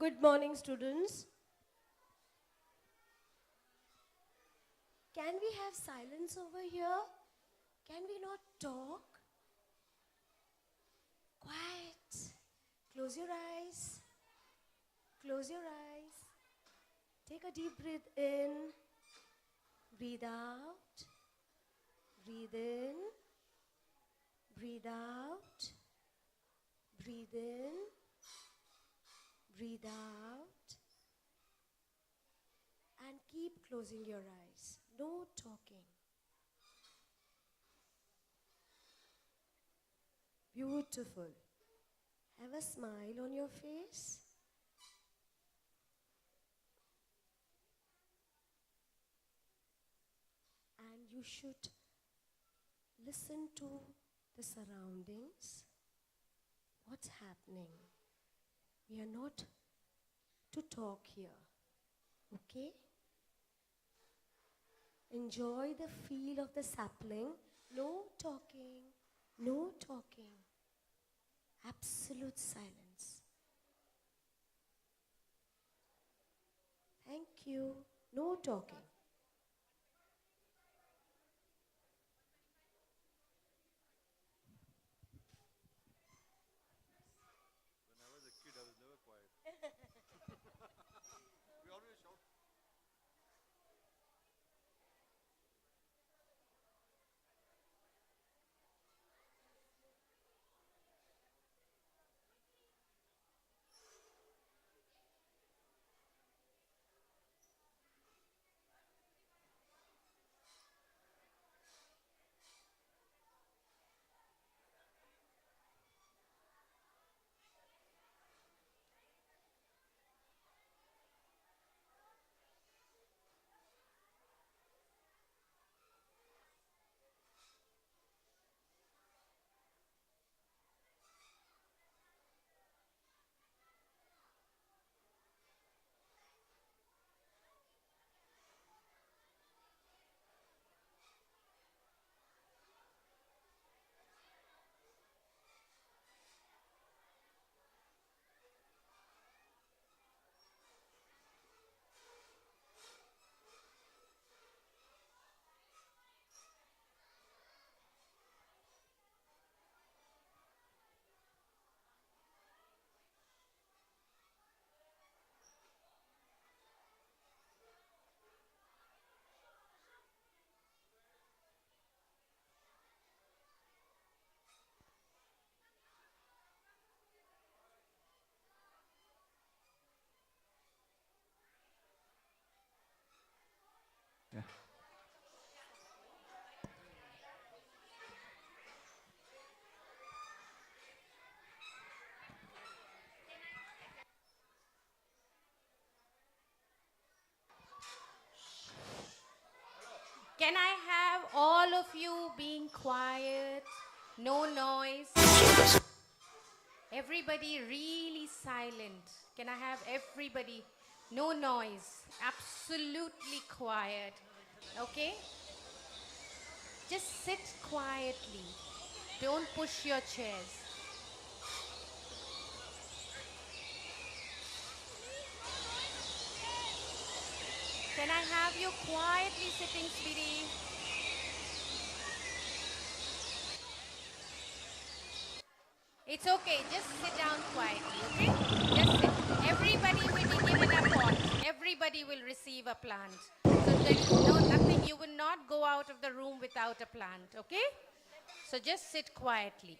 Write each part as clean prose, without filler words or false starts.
Good morning, students. Can we have silence over here? Can we not talk? Quiet. Close your eyes. Close your eyes. Take a deep breath in. Breathe out. Breathe in. Breathe out. Breathe in. Breathe out. And keep closing your eyes. No talking. Beautiful. Have a smile on your face. And you should listen to the surroundings. What's happening? We are not to talk here. Okay? Enjoy the feel of the sapling. No talking. No talking. Absolute silence. Thank you. No talking. When I was a kid, I was never quiet. We always shout. Yeah. Can I have all of you being quiet? No noise. Everybody really silent. Can I have everybody? No noise. Absolutely quiet. Okay? Just sit quietly. Don't push your chairs. Can I have you quietly sitting, sweetie? It's okay. Just sit down quietly, okay? Just sit. Everybody will be given a pot. Everybody will receive a plant. So there is nothing. You will not go out of the room without a plant, okay? So just sit quietly.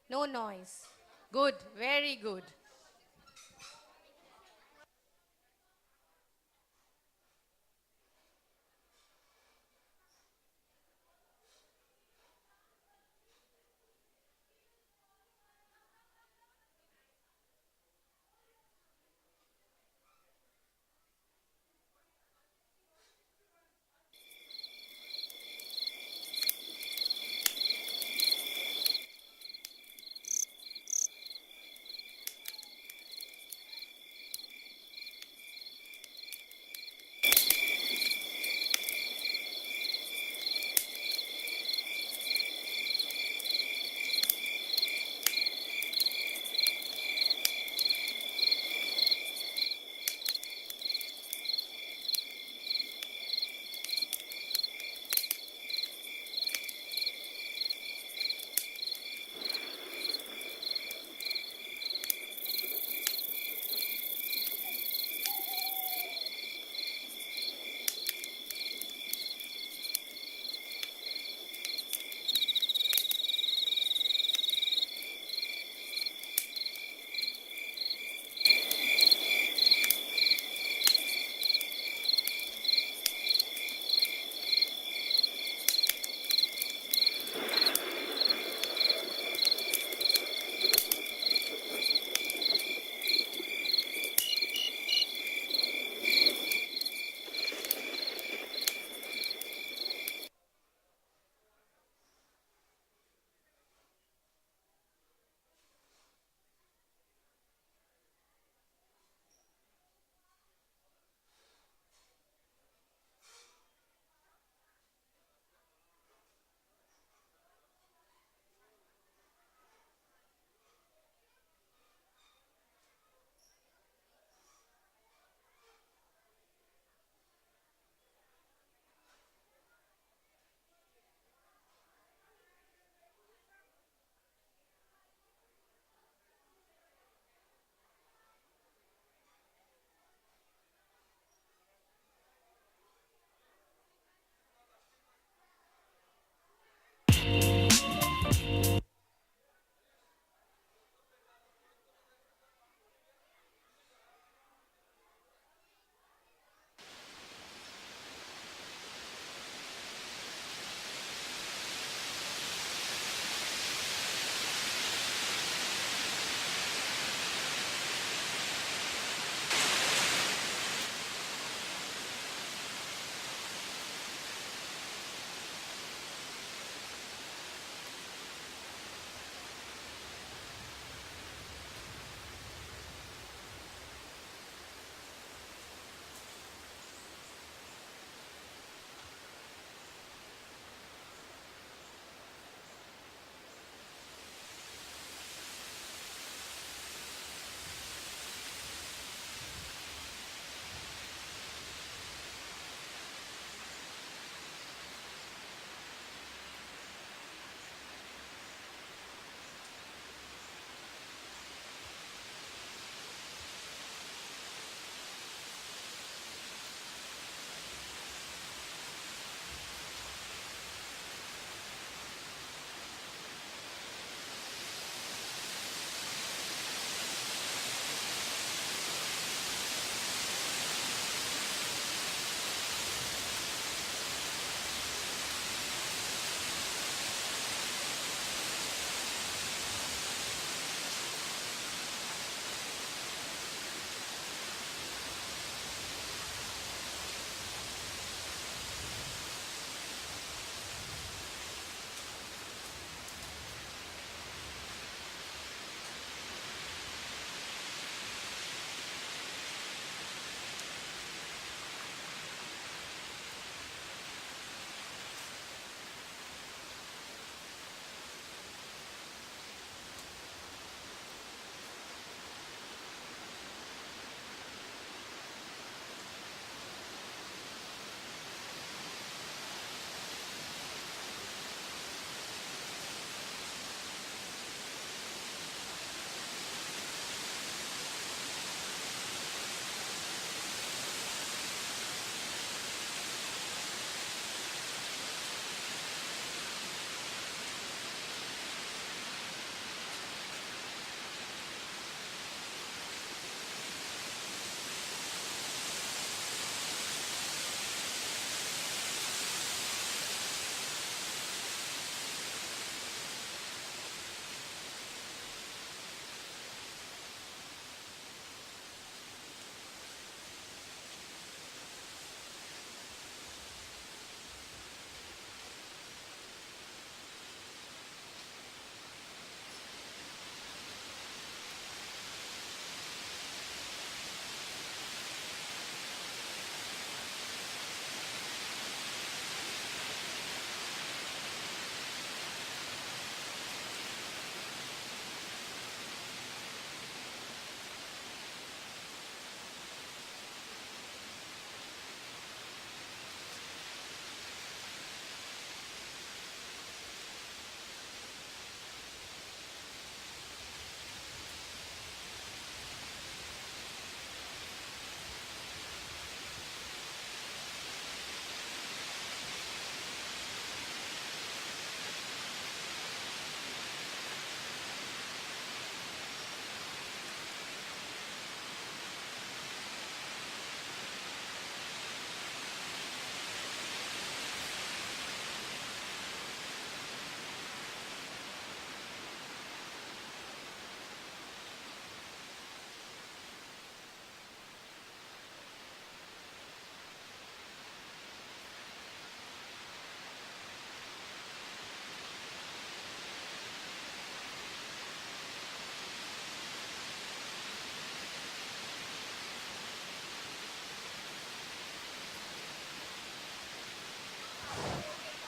No noise. Good. Very good.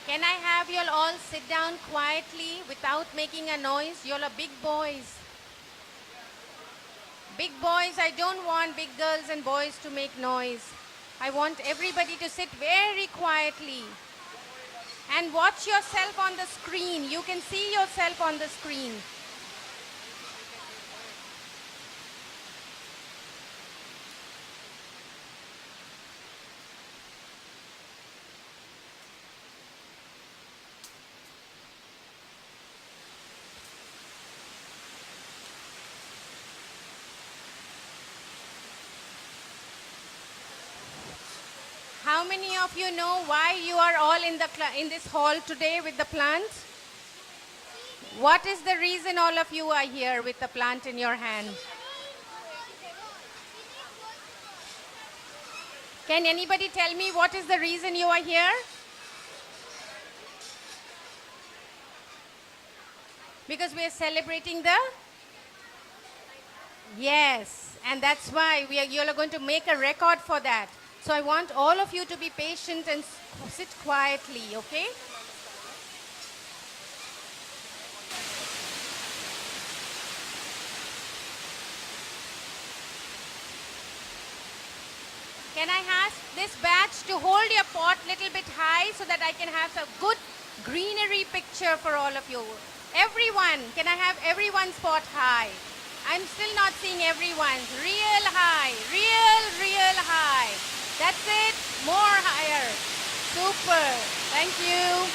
Can I have you all sit down quietly without making a noise? You all are big boys. Big boys, I don't want big girls and boys to make noise. I want everybody to sit very quietly and watch yourself on the screen. You can see yourself on the screen. How many of you know why you are all in this hall today with the plant? What is the reason all of you are here with the plant in your hand? Can anybody tell me what is the reason you are here? Because we are celebrating the... Yes, and that's why you are going to make a record for that. So I want all of you to be patient and sit quietly, okay? Can I ask this batch to hold your pot a little bit high so that I can have a good greenery picture for all of you? Everyone, can I have everyone's pot high? I'm still not seeing everyone's. Real high, real high. That's it, more higher. Super, thank you.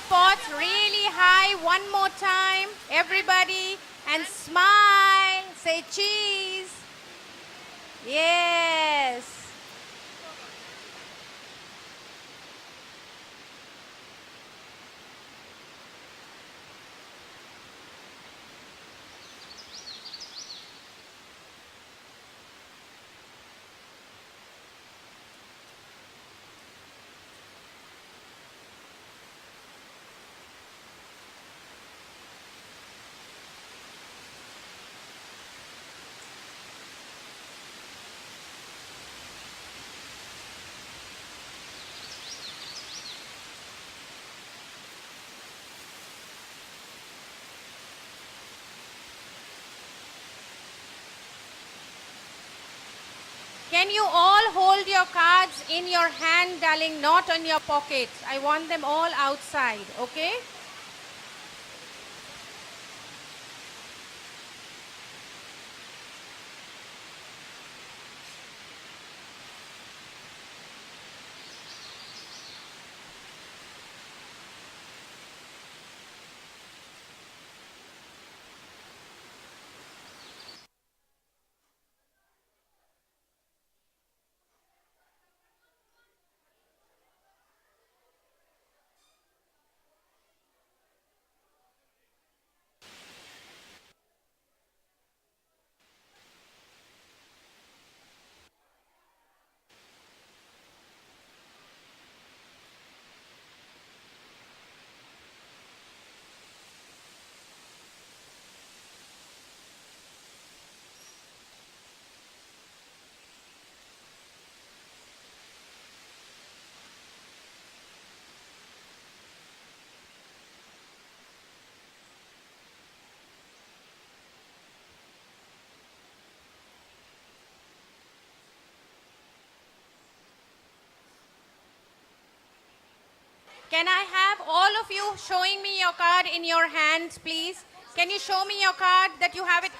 Pots really high one more time, everybody, and smile, say cheese. Yes. Can you all hold your cards in your hand, darling, not on your pockets? I want them all outside, okay? Can I have all of you showing me your card in your hands, please? Can you show me your card that you have it?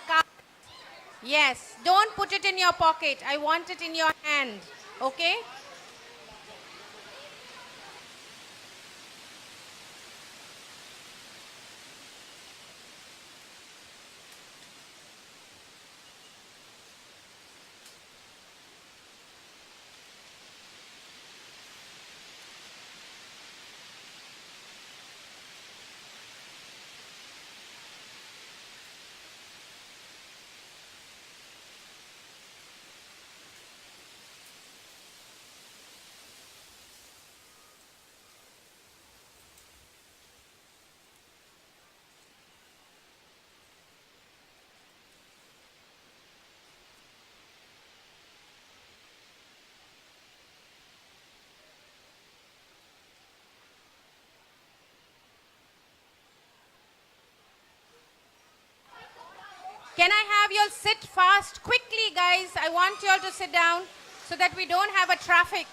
Yes. Don't put it in your pocket. I want it in your hand. Okay? Can I have you all sit fast quickly, guys? I want you all to sit down so that we don't have a traffic.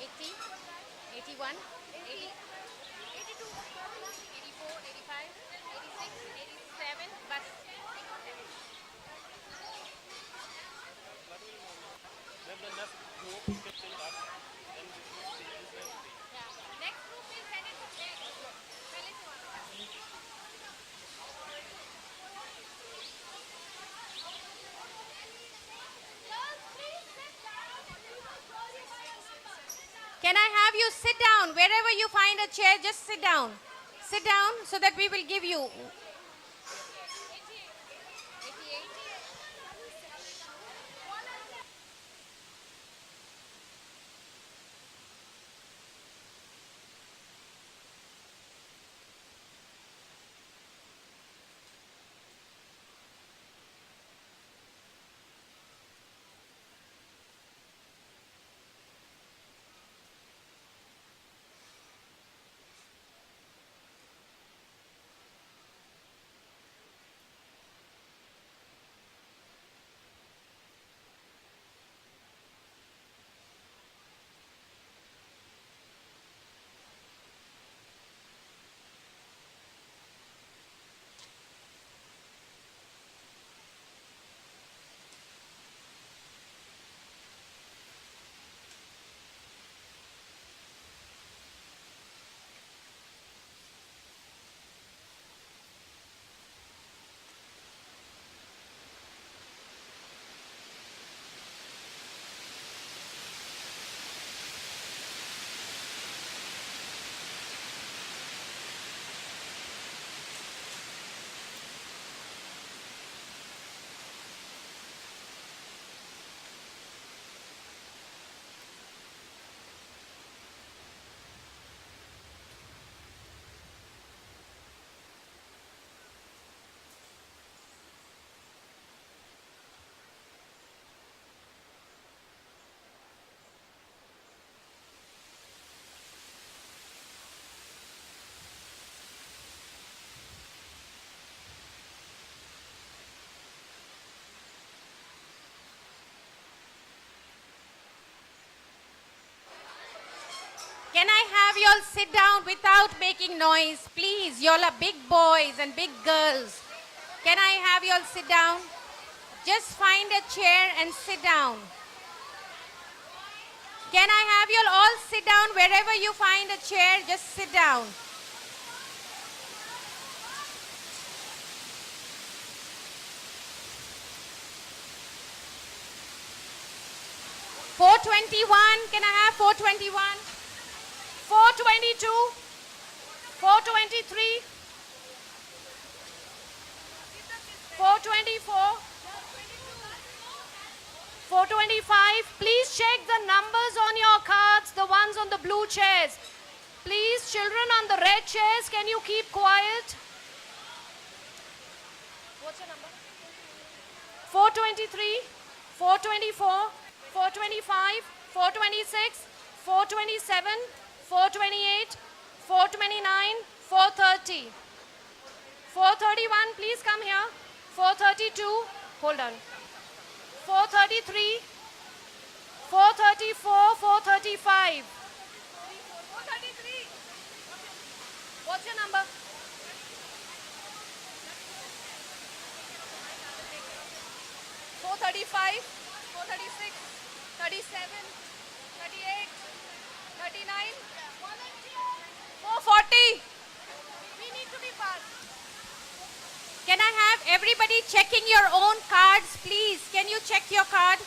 80, 81, 80, 82, 84, 85, 86, 87, bus. Yeah. Next group will send it to there. पहले से वहाँ पे था. Can I have you sit down? Wherever you find a chair, just sit down. Sit down so that we will give you. Can I have you all sit down without making noise? Please, you all are big boys and big girls. Can I have you all sit down? Just find a chair and sit down. Can I have you all sit down wherever you find a chair? Just sit down. $421. Can I have $421? 422, 423, 424, 425. Please check the numbers on your cards, the ones on the blue chairs. Please, children on the red chairs, can you keep quiet? What's your number? 423, 424, 425, 426, 427, 428, 429, 430. 431, please come here. 432, hold on. 433, 434, 435. 433. What's your number? 435, 436, 37, 38, 39. 440. We need to be fast. Can I have everybody checking your own cards, please? Can you check your card?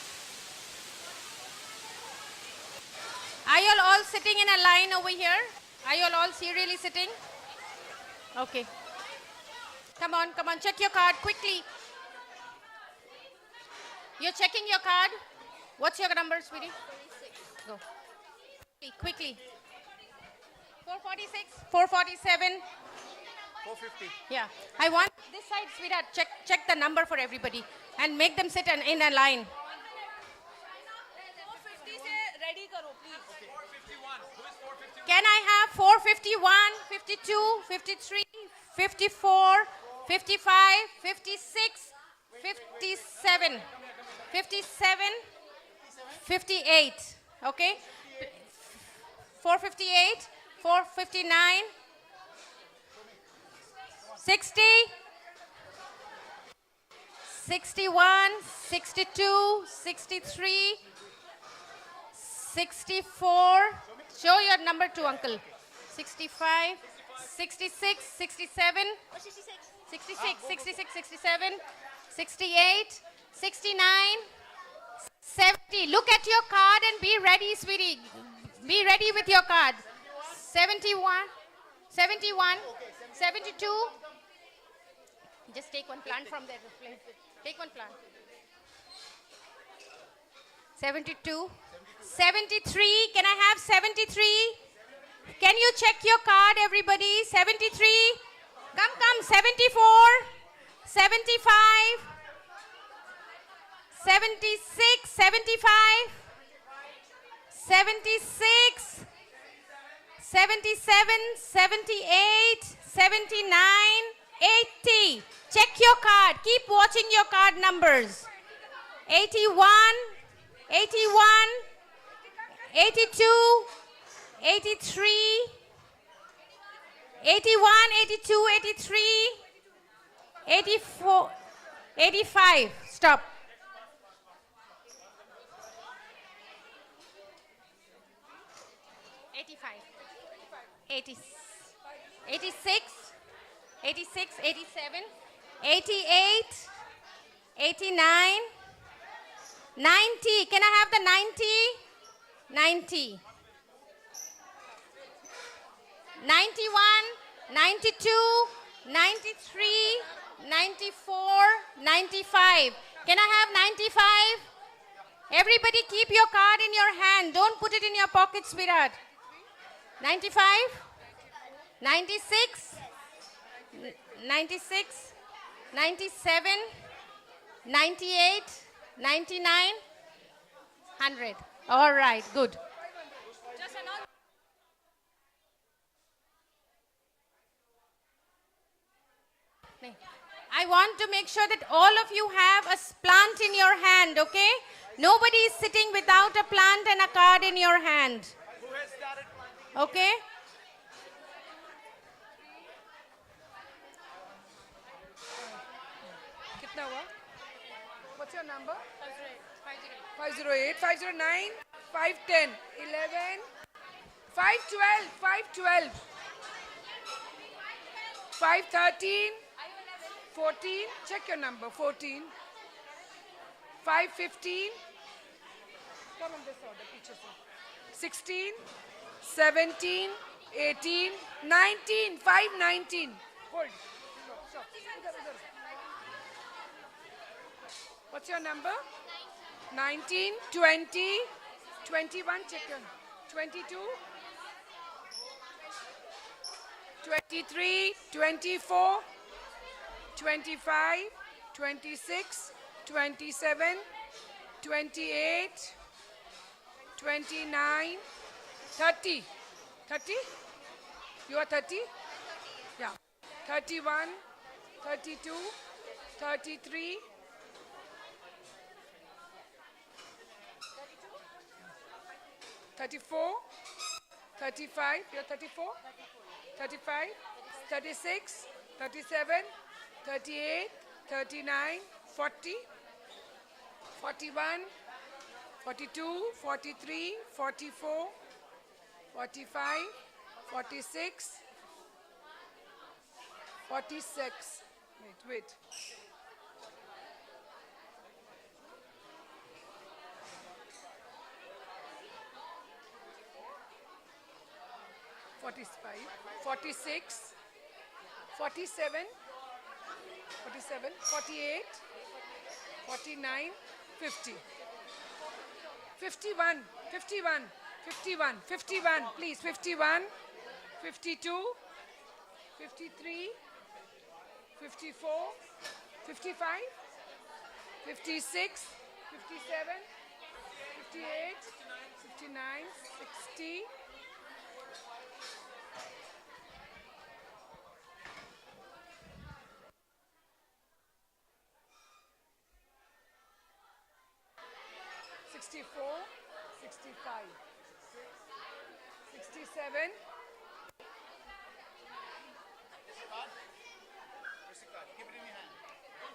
Are you all sitting in a line over here? Are you all serially sitting? Okay. Come on, check your card quickly. You're checking your card? What's your number, sweetie? 46. Go. Quickly. 446, 447. 450. Yeah. I want this side, sweetheart. Check the number for everybody and make them sit in a line. 450 से ready Can I have 451, 52, 53, 54, 55, 56, 57, 57, 58. Okay? 458, 459, 60, 61, 62, 63, 64. Show your number to uncle. 65, 66, 67, 66, 66, 67, 68, 69, 70. Look at your card and be ready, sweetie. Be ready with your card. 71, 71, 72. Just take one plant from there. Take one plant. 72. 73. Can I have 73? Can you check your card, everybody? 73. Come, come. 74. 75. 76. 75. 76. 77. 78. 79. 80. Check your card. Keep watching your card numbers. 81. 81. 82, 83, 81, 82, 83, 84, 85. Stop. 85, 80, 86, 86, 87, 88, 89, 90. Can I have the 90? 90, 91, 92, 93, 94, 95. Can I have 95? Everybody keep your card in your hand. Don't put it in your pocket, sweetheart. 95, 96, 96, 97, 98, 99, 100. All right, good. I want to make sure that all of you have a plant in your hand, okay? Nobody is sitting without a plant and a card in your hand. Okay? Kitna hua? What's your number? 508, 509, 510, 11, 512, 512, 513, 14, check your number, 14, 515, come on this order, picture 16, 17, 18, 19, 519, hold, stop. What's your number? 19, 20, 21, check your 22, 23, 24, 25, 26, 27, 28, 29, 30. 30? You are 30? Yeah. 31, 32, 33, 34, 35, you're 34, 35, 36, 37, 38, 39, 40, 41, 42, 43, 44, 45, 46, 46. Wait. 45, 46, 47, 47, 48, 49, 50. 51, 51, 51, 51, please, 51, 52, 53, 54, 55, 56, 57, 58, 59, 60. 64, 65, 67,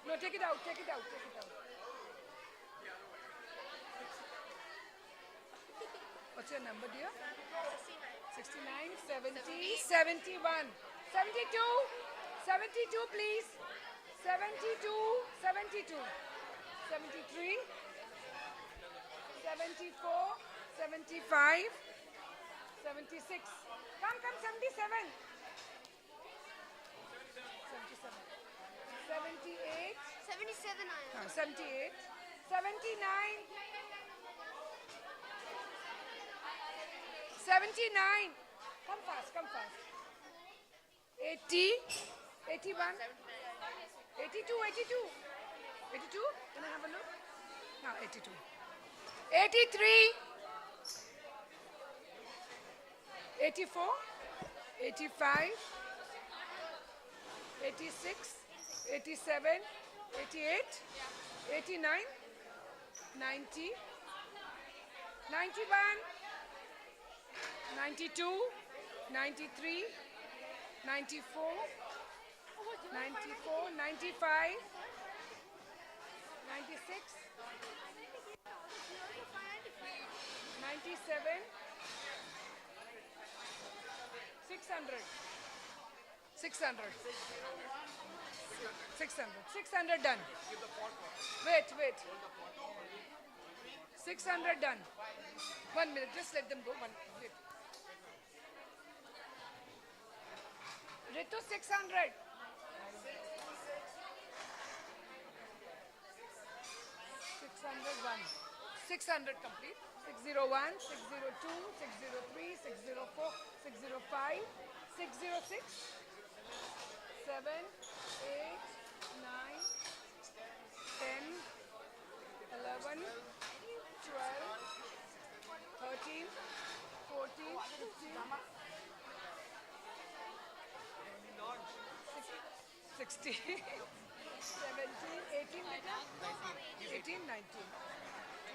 no, take it out, take it out, take it out. What's your number, dear? 69, 70, 71, 72, 72, please. 72, 72, 73, 74, 75, 76. Come, 77. 77. 78. 77 I am. 78. 79. 79. Come fast, come fast. 80. 81. 82, 82. 82? Can I have a look? No, 82. 83. 84. 85. 86. 87. 88. 89. 90. 91. 92. 93. 94. 94, 95, 96, 97, 600, 600, 600 done. Wait. 600 done. 1 minute, just let them go. Wait. Ritu, 600. 600 complete. 601, 602, 603, 604, 605, 606, 7, 8, 9, 10, 11, 12, 13, 14, 15, 16, 17, 18, 18, 19,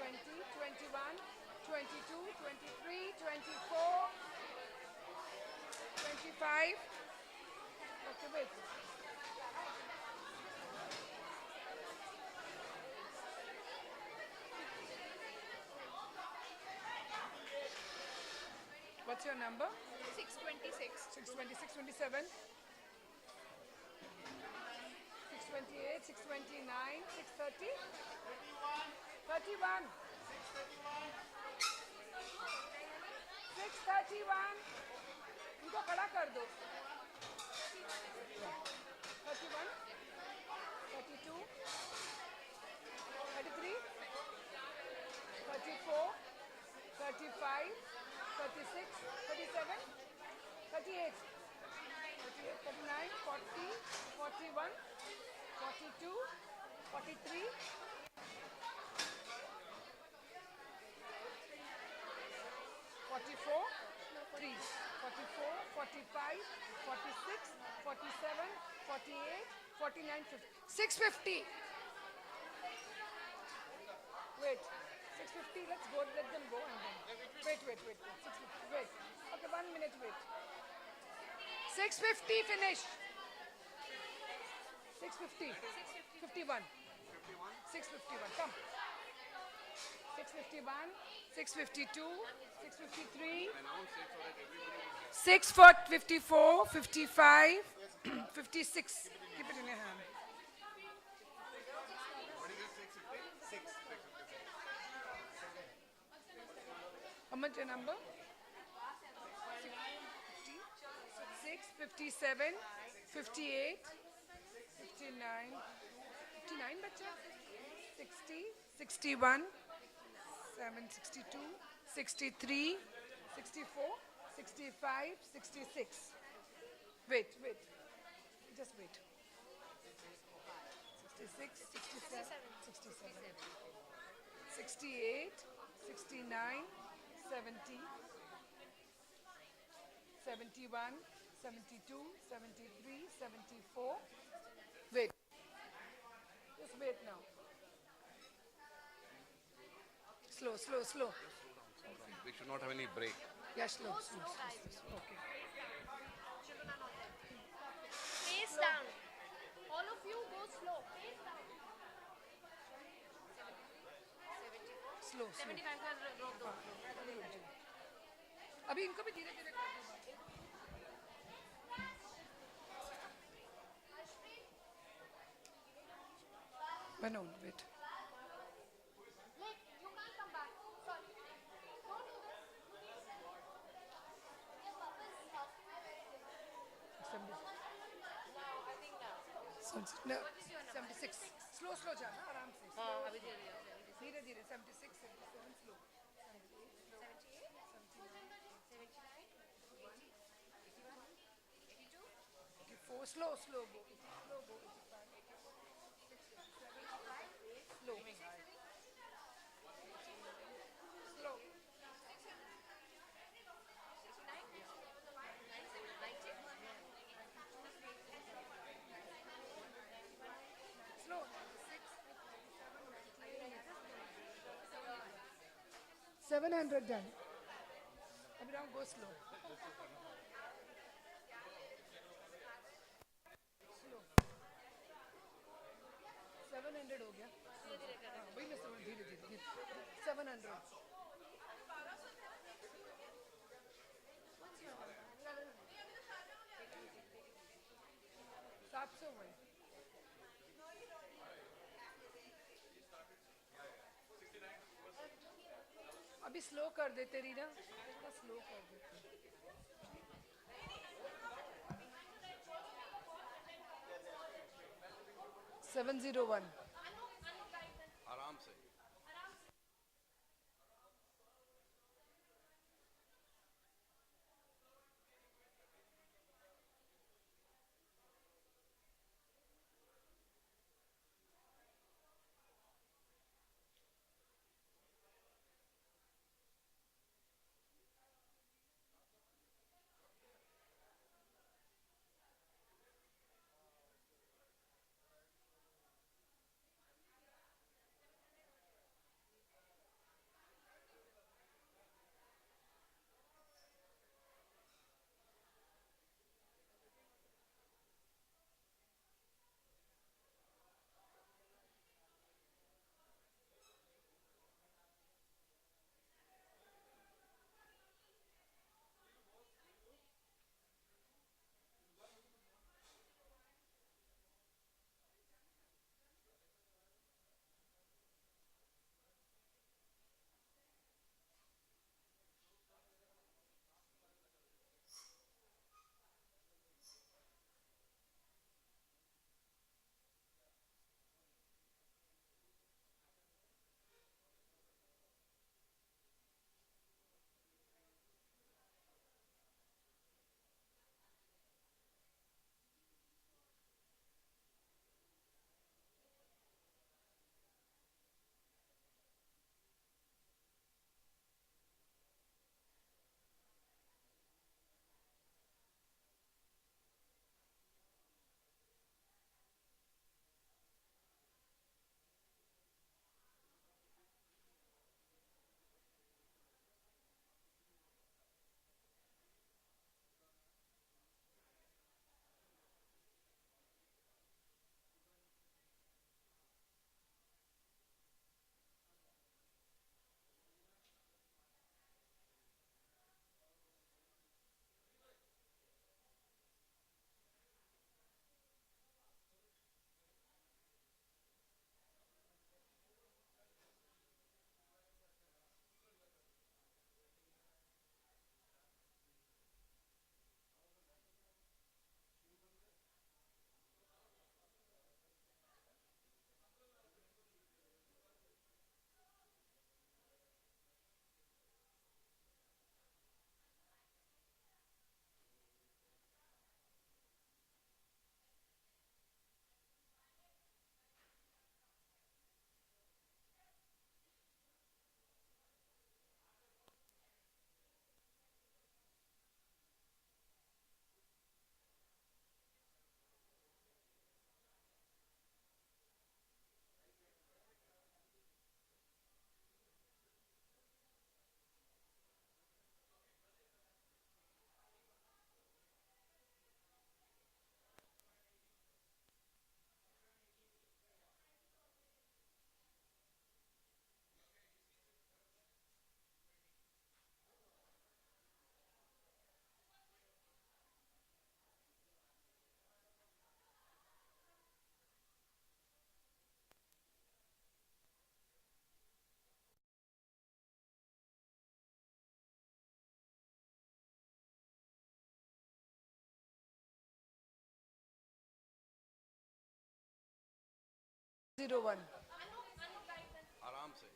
20, 21, 22, 23, 24, 25. Okay, wait. What's your number? 626. 626, 27. 628, 629, 630, 31, 631, इनको खड़ा कर दो. 31, 32, 33, 34, 35, 36, 37, 38, 39, 40, 41, 42, 43, 44, 3, 44, 45, 46, 47, 48, 49, 50. 650. Wait. 650, let's go, let them go and then. Wait. 650, wait. Okay, 1 minute, wait. 650, finish. 650. 51. 651, come. 651, 652, 653, 654, 55, 56. Keep it in your hand. How much your number? 6, 57, 58, 59, 59 bacha, 60, 61, 7, 62, 63, 64, 65, 66. Wait. Just wait. 66, 67, 67, 68, 69, 70, 71, 72, 73, 74. Wait. Just wait now. Slow, slow, slow. We should not have any break. Yeah, slow, slow, slow. Okay. Face down. All of you go slow. Face down. Slow, slow. 75 का रोक दो. अभी इनको भी धीरे धीरे कर दो. No, wait. Look, you can't come back. Sorry. Don't do this. No, 76. Slow, slow जाना आराम से. अभी धीरे धीरे 76, 77 slow. 84 slow, slow go. Slow go. 85, slow. Slow. Slow. 700 done. Abhi now go slow. Slow. 700 हो गया. वही मैं समझ धीरे धीरे. 700. सात सौ हुए. अभी स्लो कर देते रीना. थोड़ा स्लो कर देते. 701. आराम से. 01. आराम से.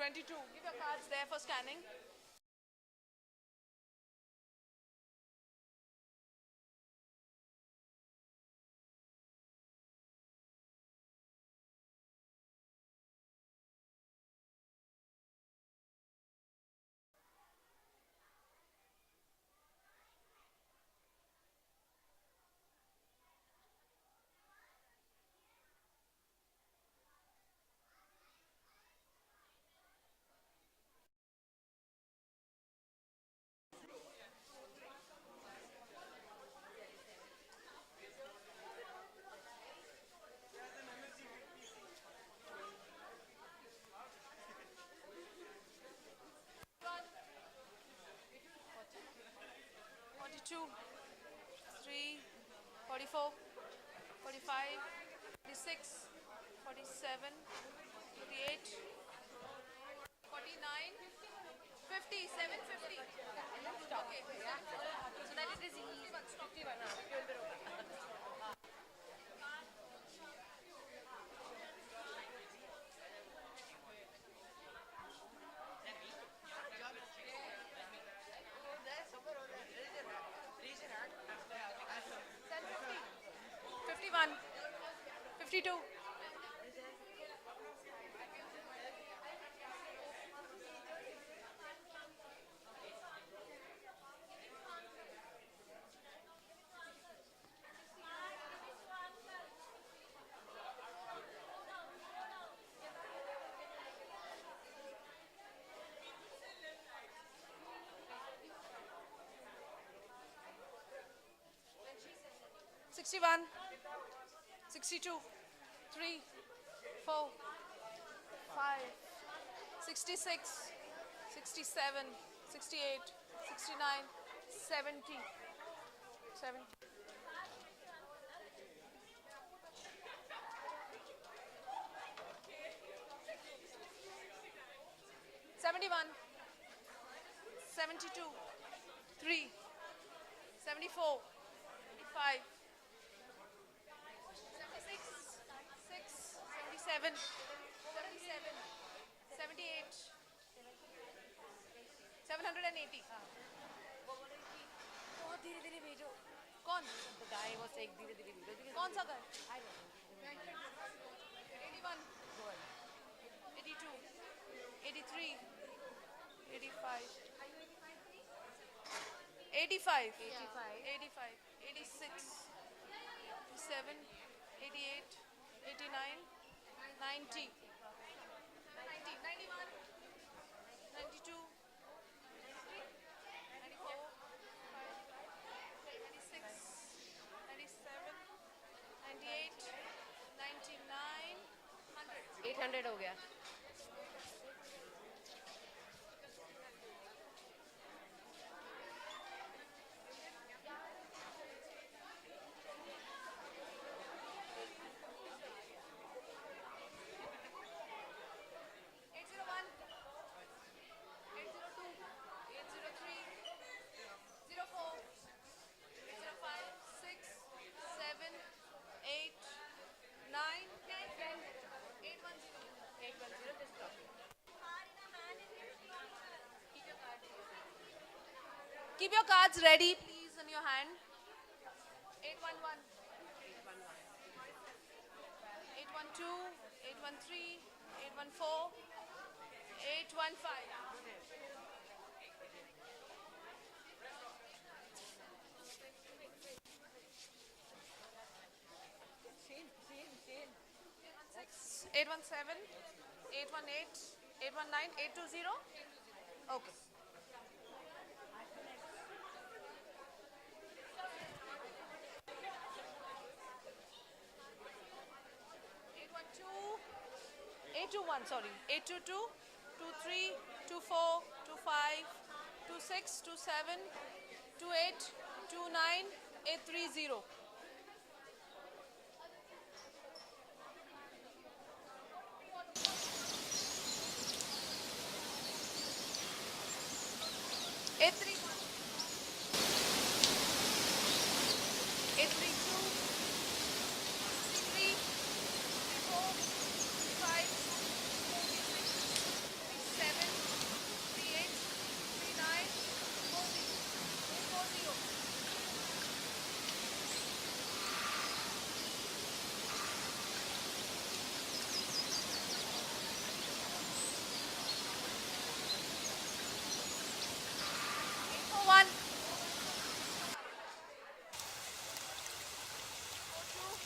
Give your cards there for scanning. Two, 3, 44, 45, 46, 47, 48, 49, 50, 750. Okay. So that it is easy. 51. Fifty-one, 52. 61, 62, 3, 4, 5, 66, 67, 68, 69, 70, 70. 71, 72, 3, 74, 75, 76, 6, 77, 77, 78, 780. बहुत धीरे धीरे भेजो कौन तो गाय वो से एक धीरे धीरे भेजो कौन सा घर आई 81, 82, 83, 85, 85, 85, 86, 87, 88, 89, 90, 90, 91, 92, 94, 96, 97, 98, 99, 100. 800 हो गया Keep your cards ready, please, in your hand. 811, 812, 813, 814, 815. Shane. 817, 818, 819, 820. Okay. 812, 821, sorry. 822, 23, 24, 25, 26, 27, 28, 29, 830. 831, 832, 33, 34, 35, 36, 37, 38, 39, 40, 840. 841, 42,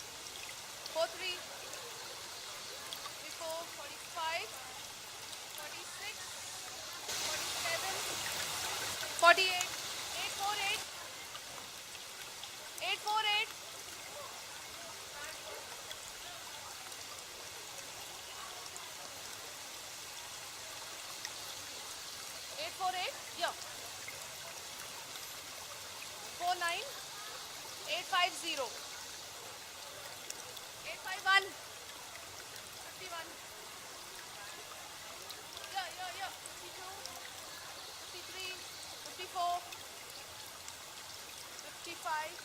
43, 44, 45, 46, 47, 48, 848, 848, 848, yeah. 49, 850, 851, 51, yeah. 52, 53, 54, 55,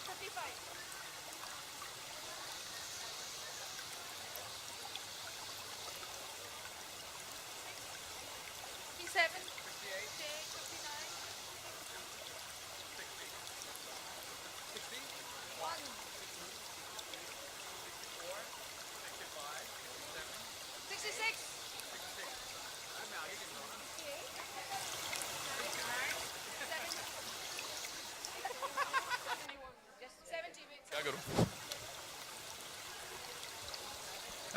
55, 57, 58, 59, 1, 66, 70, wait.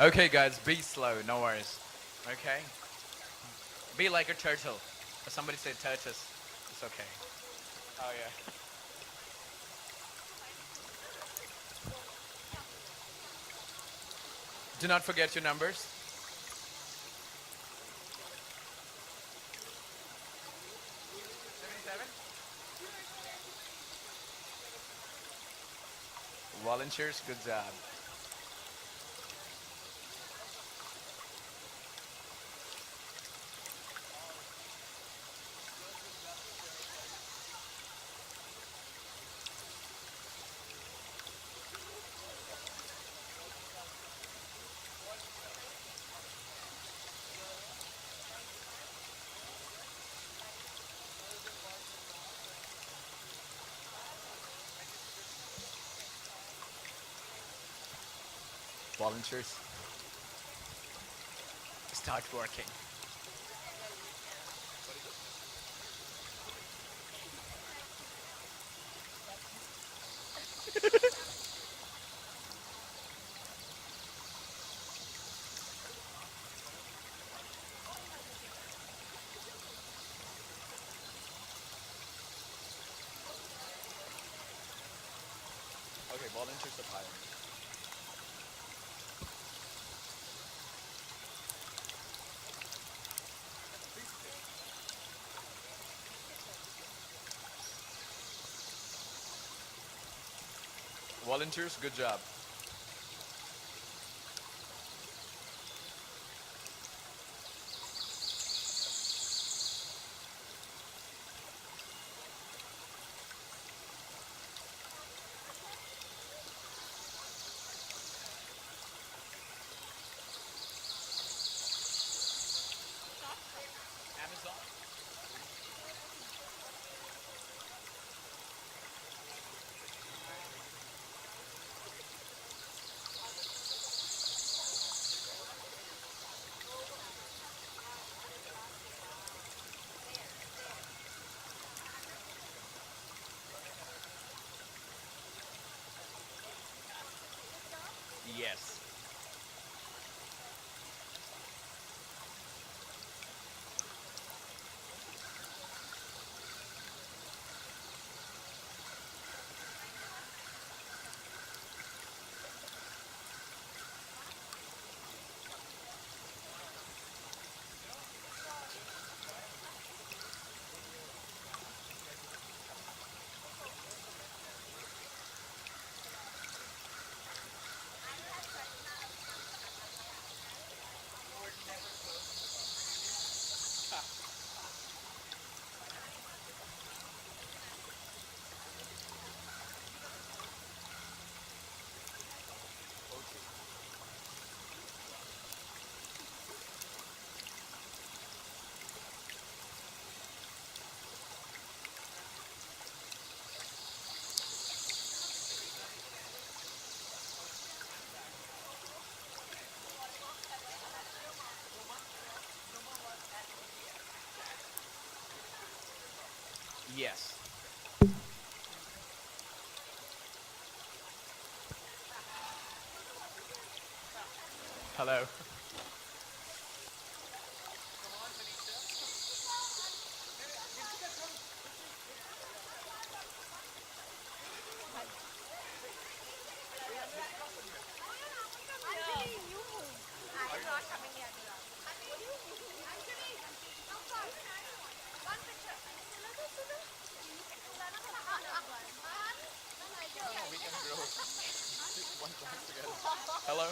Okay, guys, be slow. No worries. Okay? Be like a turtle. Somebody said tortoise. It's okay. Oh, yeah. Do not forget your numbers. 77? Volunteers, good job. Volunteers, start working. Okay, volunteers are hired. Volunteers, good job. Amazon. Yes. Hello. Hello.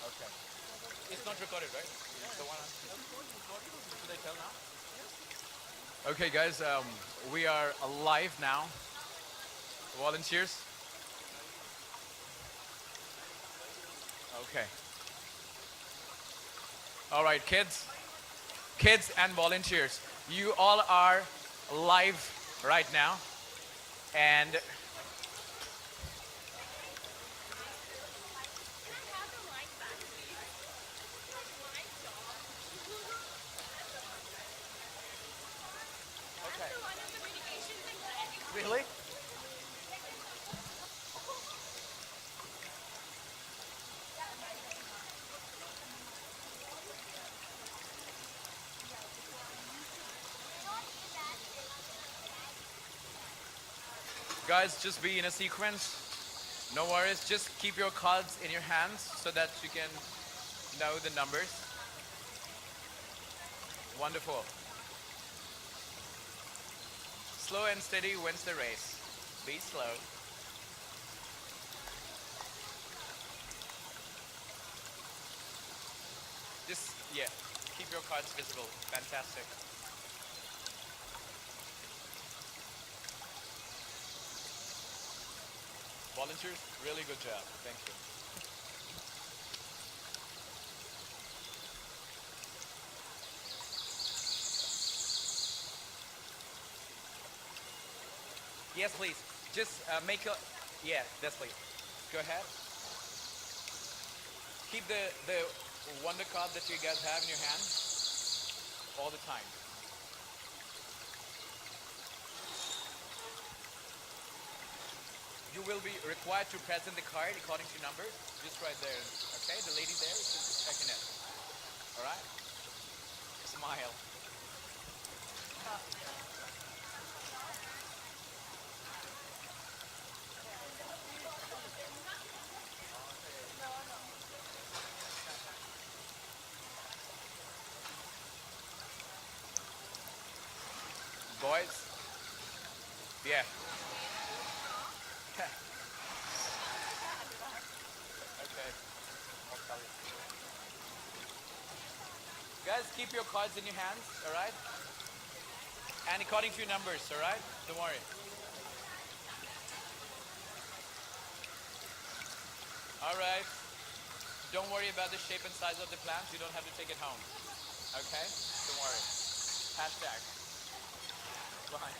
Okay. It's not recorded, right? The one. Should I tell now? Okay, guys. We are live now. Volunteers. Okay. All right, kids. Kids and volunteers. You all are live right now. And really? Guys, just be in a sequence. No worries. Just keep your cards in your hands so that you can know the numbers. Wonderful. Slow and steady wins the race. Be slow. Just, yeah, keep your cards visible. Fantastic. volunteers, really good job. Thank you. Yes, please. Just make a. Yeah, that's please. Go ahead. Keep the wonder card that you guys have in your hand all the time. You will be required to present the card according to numbers, just right there. Okay, the lady there is just checking it. All right. Smile. Boys. Yeah. Okay. I'll tell you. Guys, keep your cards in your hands, all right? And according to your numbers, all right? Don't worry. All right. Don't worry about the shape and size of the plant. You don't have to take it home. Okay? Don't worry. Hashtag. Fine.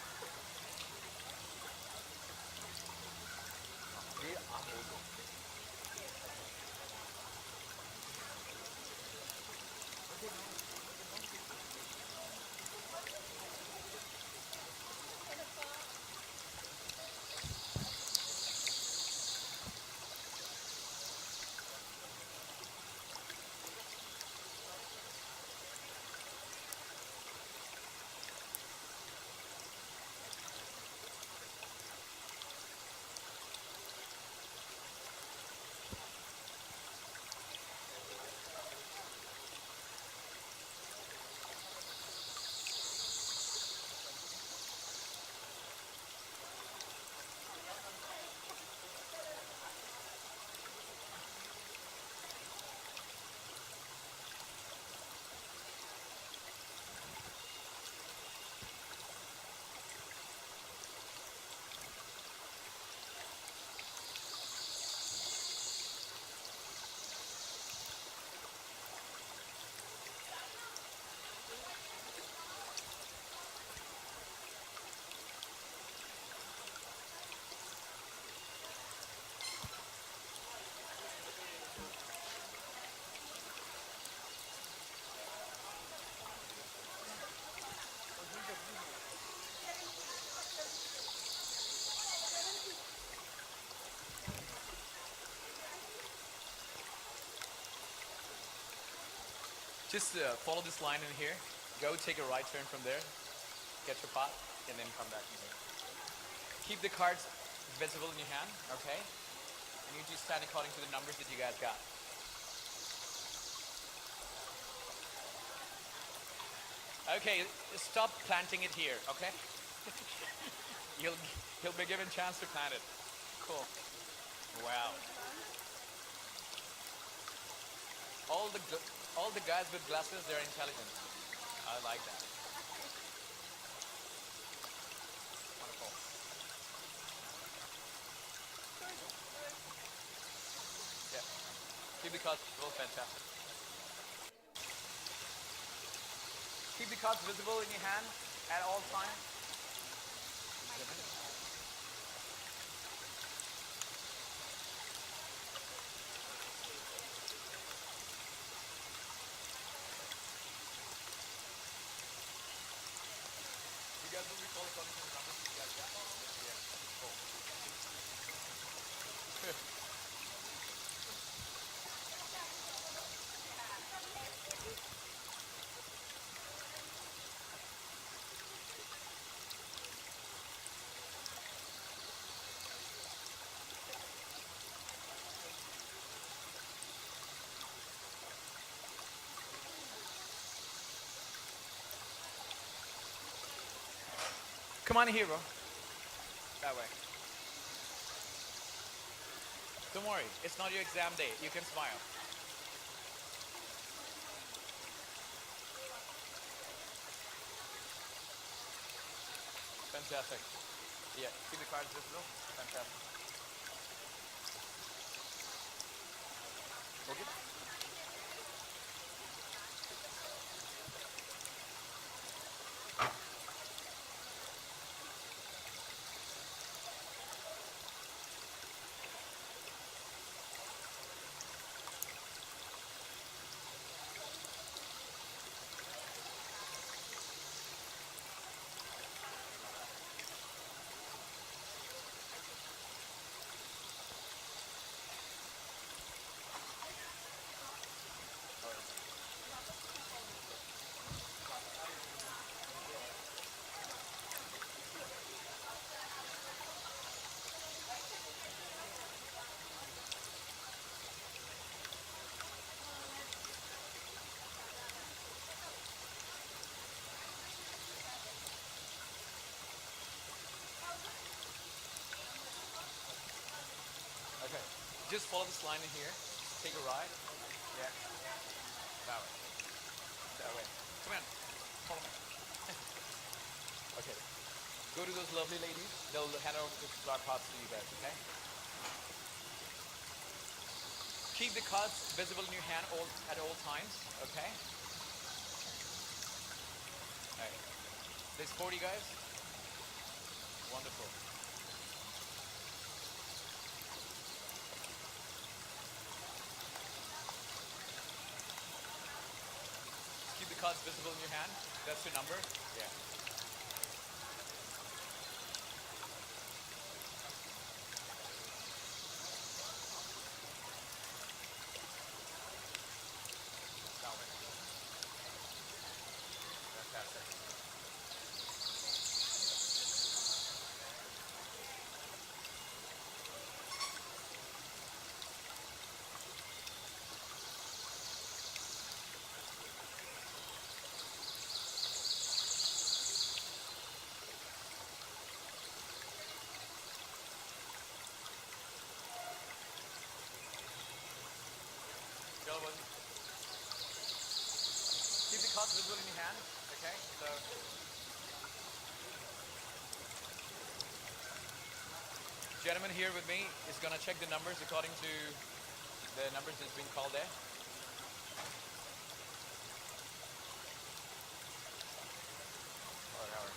Just follow this line in here. Go take a right turn from there. Get your pot, and then come back in here. Keep the cards visible in your hand, okay? And you just stand according to the numbers that you guys got. Okay, stop planting it here, okay? He'll be given chance to plant it. Cool. Wow. All the guys with glasses, they're intelligent. I like that. Wonderful. Yeah. Keep the cards visible, fantastic. Keep the cards visible in your hand at all times. You guys will be calling according to the numbers you guys got? Yeah. Cool. Come on here, bro. That way. Don't worry, it's not your exam day. You can smile. Fantastic. Yeah, keep the cards visible. Fantastic. Okay. Okay. Just follow this line in here. Take a right. Yeah. That way. That way. Come on. Follow me. Okay. Go to those lovely ladies. They'll hand over the flower pots to you guys, okay? Keep the cards visible in your hand at all times, okay? All right. There's 40 guys. Wonderful. Keep the cards visible in your hand. That's your number. Yeah. That way. Fantastic. Keep the cards visible in your hand, okay? So, gentleman here with me is going to check the numbers according to the numbers that's been called there. All right.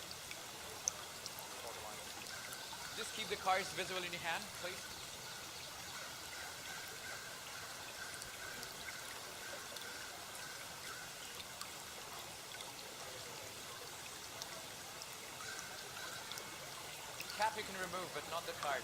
Just keep the cards visible in your hand, please. Cap you can remove, but not the card.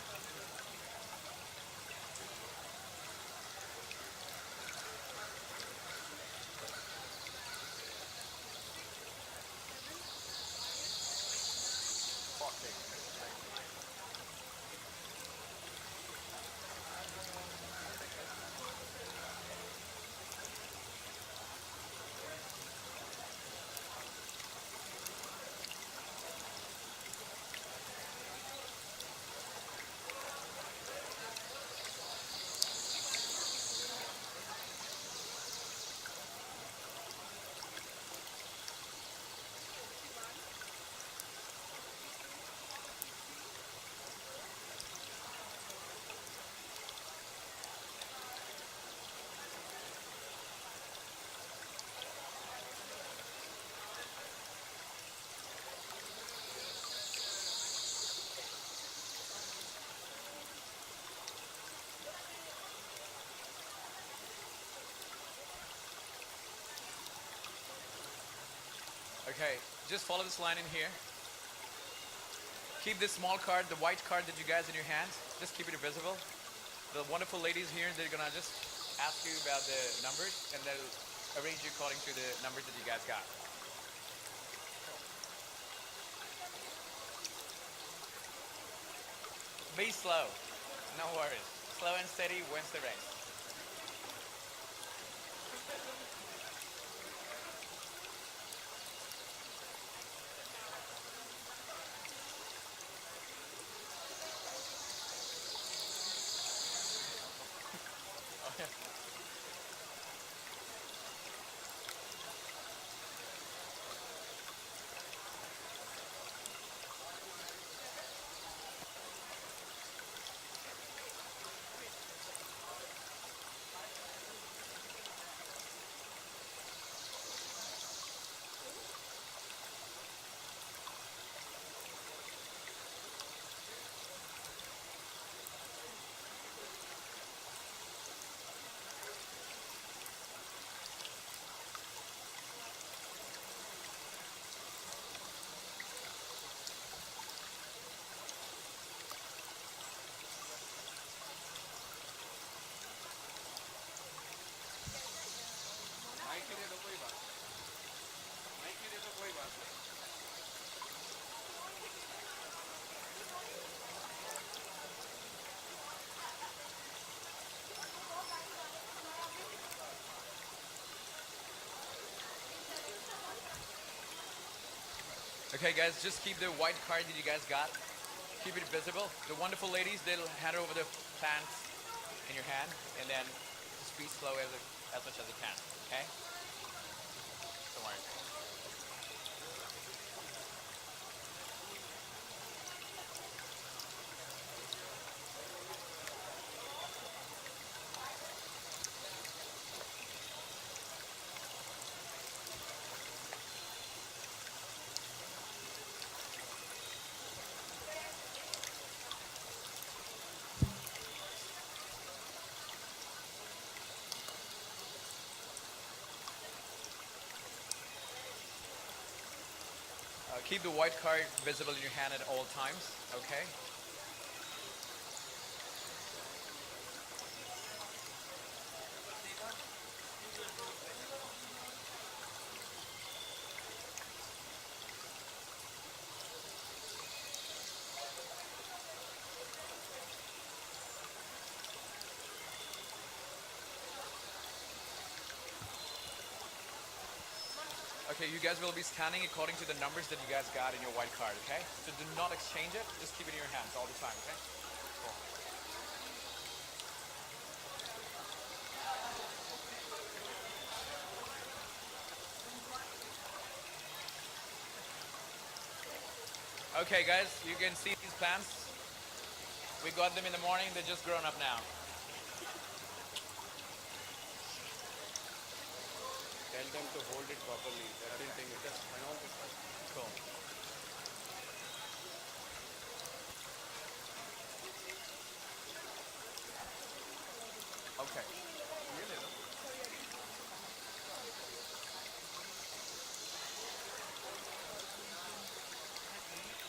Okay, just follow this line in here. Keep this small card, the white card that you guys in your hands, just keep it visible. The wonderful ladies here, they're gonna just ask you about the numbers and they'll arrange you according to the numbers that you guys got. Be slow, no worries. Slow and steady wins the race. Okay, guys, just keep the white card that you guys got. Keep it visible. The wonderful ladies, they'll hand over the plants in your hand, and then just be slow as much as you can. Okay? Don't worry. Keep the white card visible in your hand at all times. Okay? Okay, you guys will be standing according to the numbers that you guys got in your white card, okay? So do not exchange it, just keep it in your hands all the time, okay? Cool. Okay, guys, you can see these plants. We got them in the morning, they're just grown up now. Tell them to hold it properly. That didn't take it. Just Cool. Okay.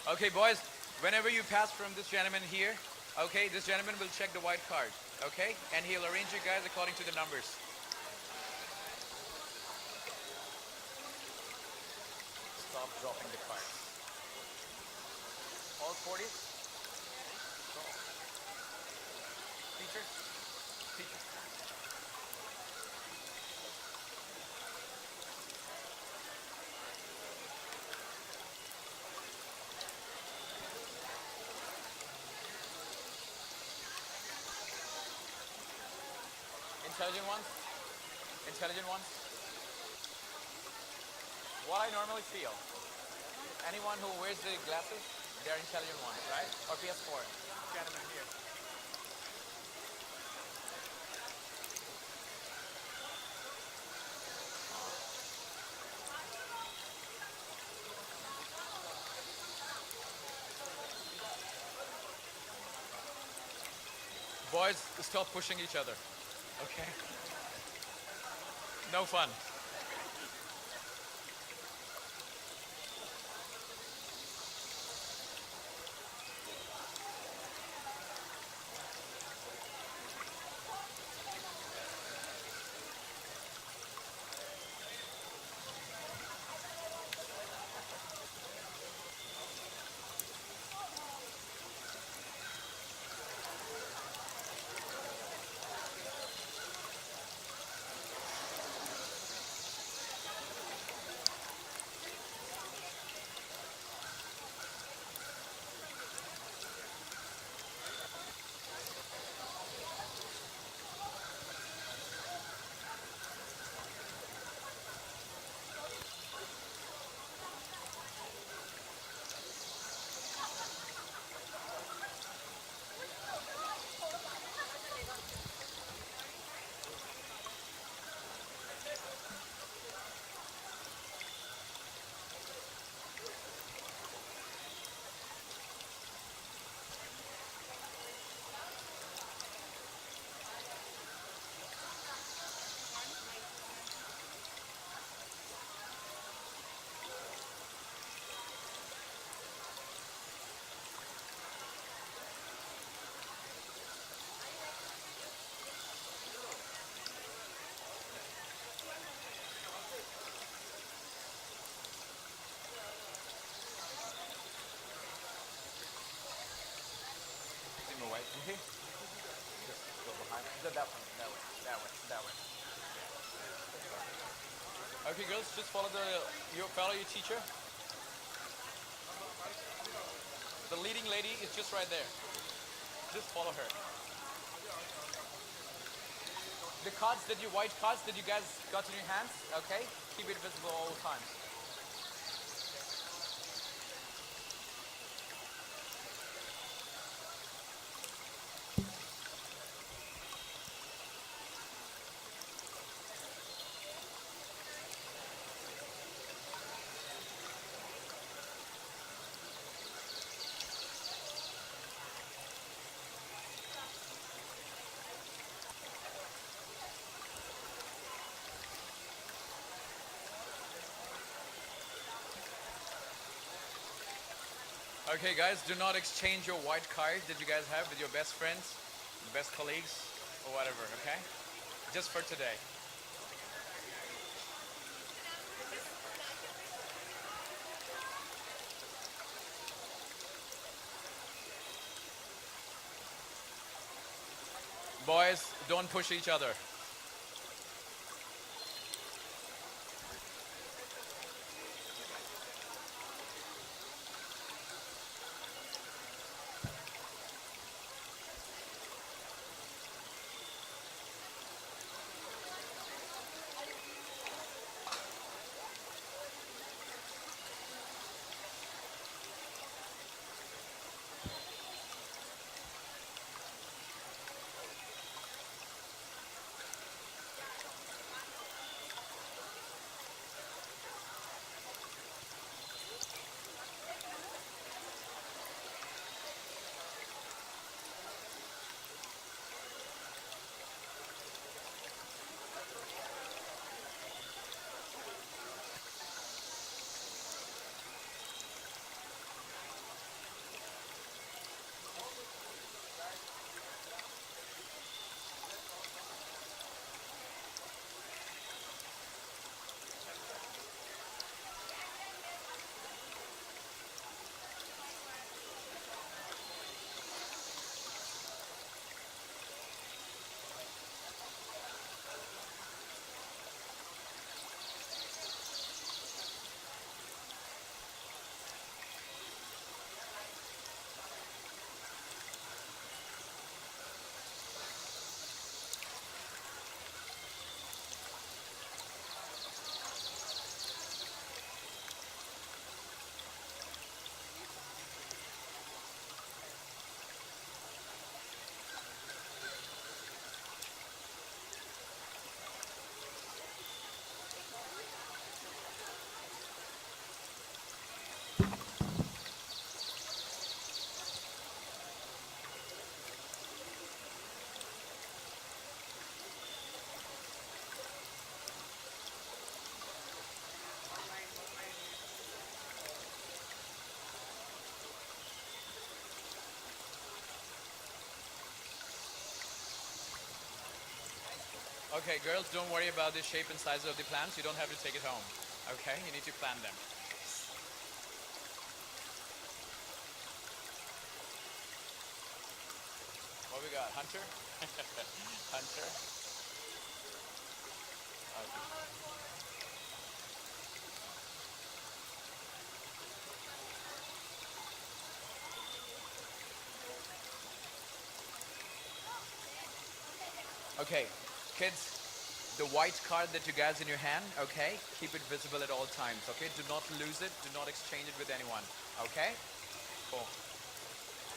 Okay, boys, whenever you pass from this gentleman here, okay, this gentleman will check the white card, okay? And he'll arrange you guys according to the numbers. Stop dropping the cards. All 40s? Cool. Teacher? Teacher. Intelligent ones? Intelligent ones? What I normally feel, anyone who wears the glasses, they're intelligent ones, right? Or PS4. Gentlemen here. Boys, stop pushing each other, okay? No fun. Okay? Just go behind. That one. That way. That way. That way. Okay, girls, just follow your teacher. The leading lady is just right there. Just follow her. The cards that you, white cards that you guys got in your hands, okay? Keep it visible all the time. Okay guys, do not exchange your white card that you guys have with your best friends, best colleagues, or whatever, okay? Just for today. Boys, don't push each other. Okay, girls, don't worry about the shape and size of the plants. You don't have to take it home. Okay, you need to plant them. What we got? Hunter? Hunter? Okay, kids, the white card that you guys in your hand, okay, keep it visible at all times, okay? Do not lose it, do not exchange it with anyone, okay? Cool.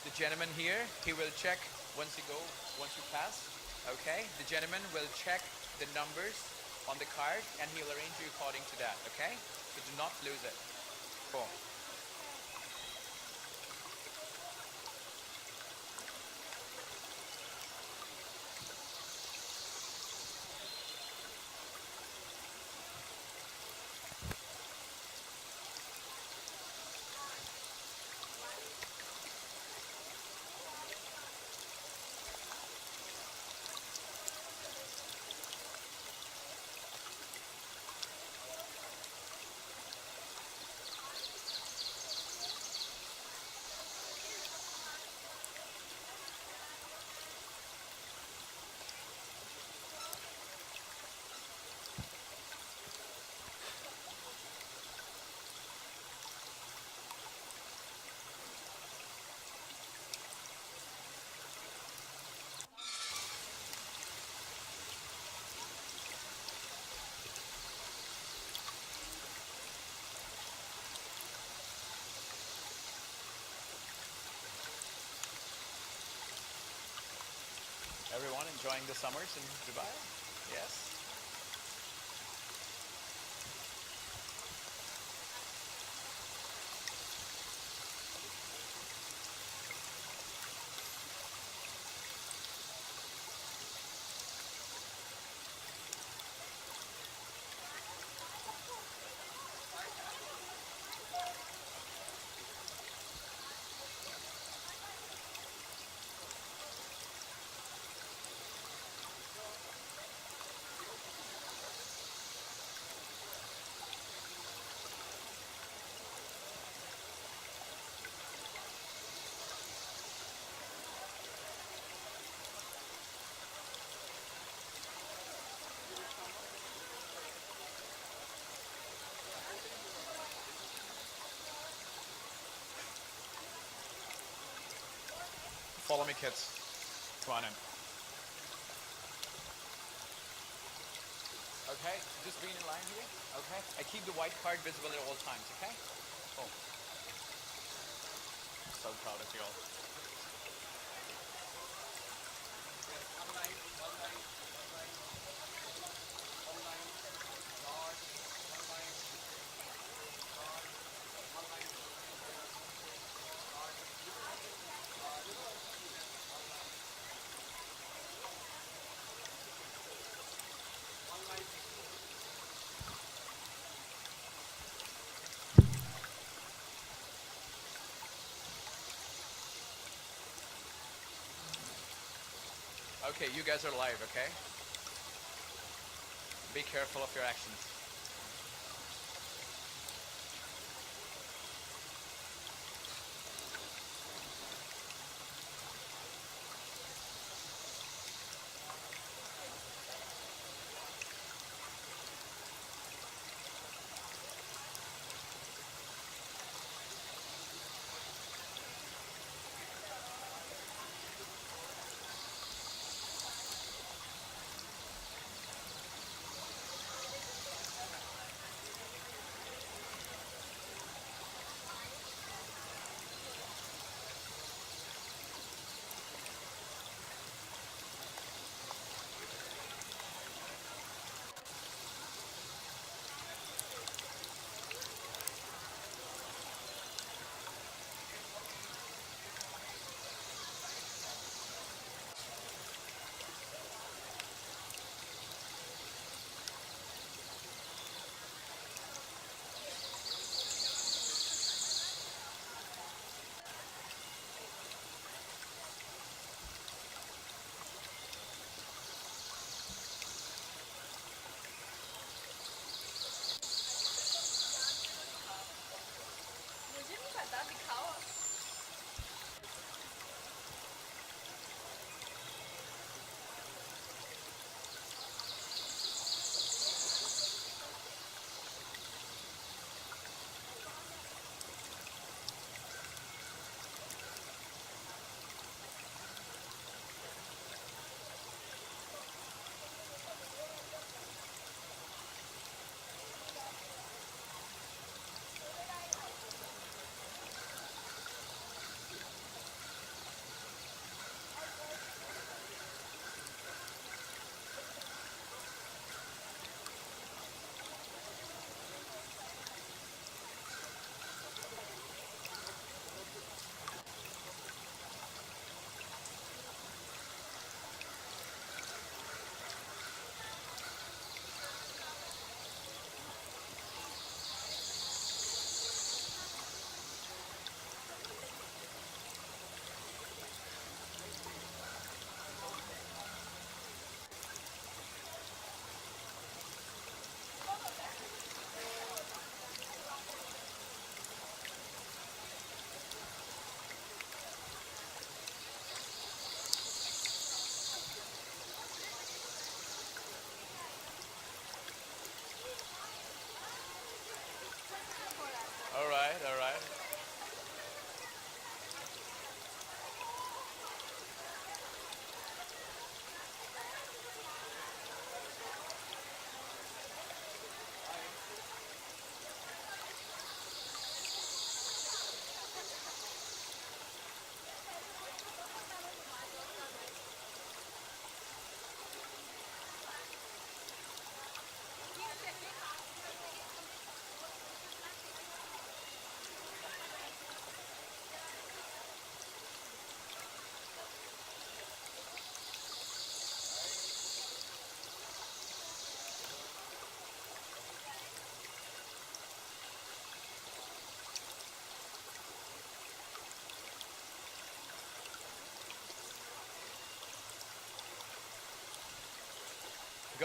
The gentleman here, he will check once you pass, okay? The gentleman will check the numbers on the card and he'll arrange you according to that, okay? So do not lose it. Cool. Enjoying the summers in Dubai? Yes? Follow me, kids. Come on in. Okay, just be in line here. Okay, I keep the white card visible at all times. Okay. Oh, so proud of you all. Okay, you guys are live. Okay. Be careful of your actions.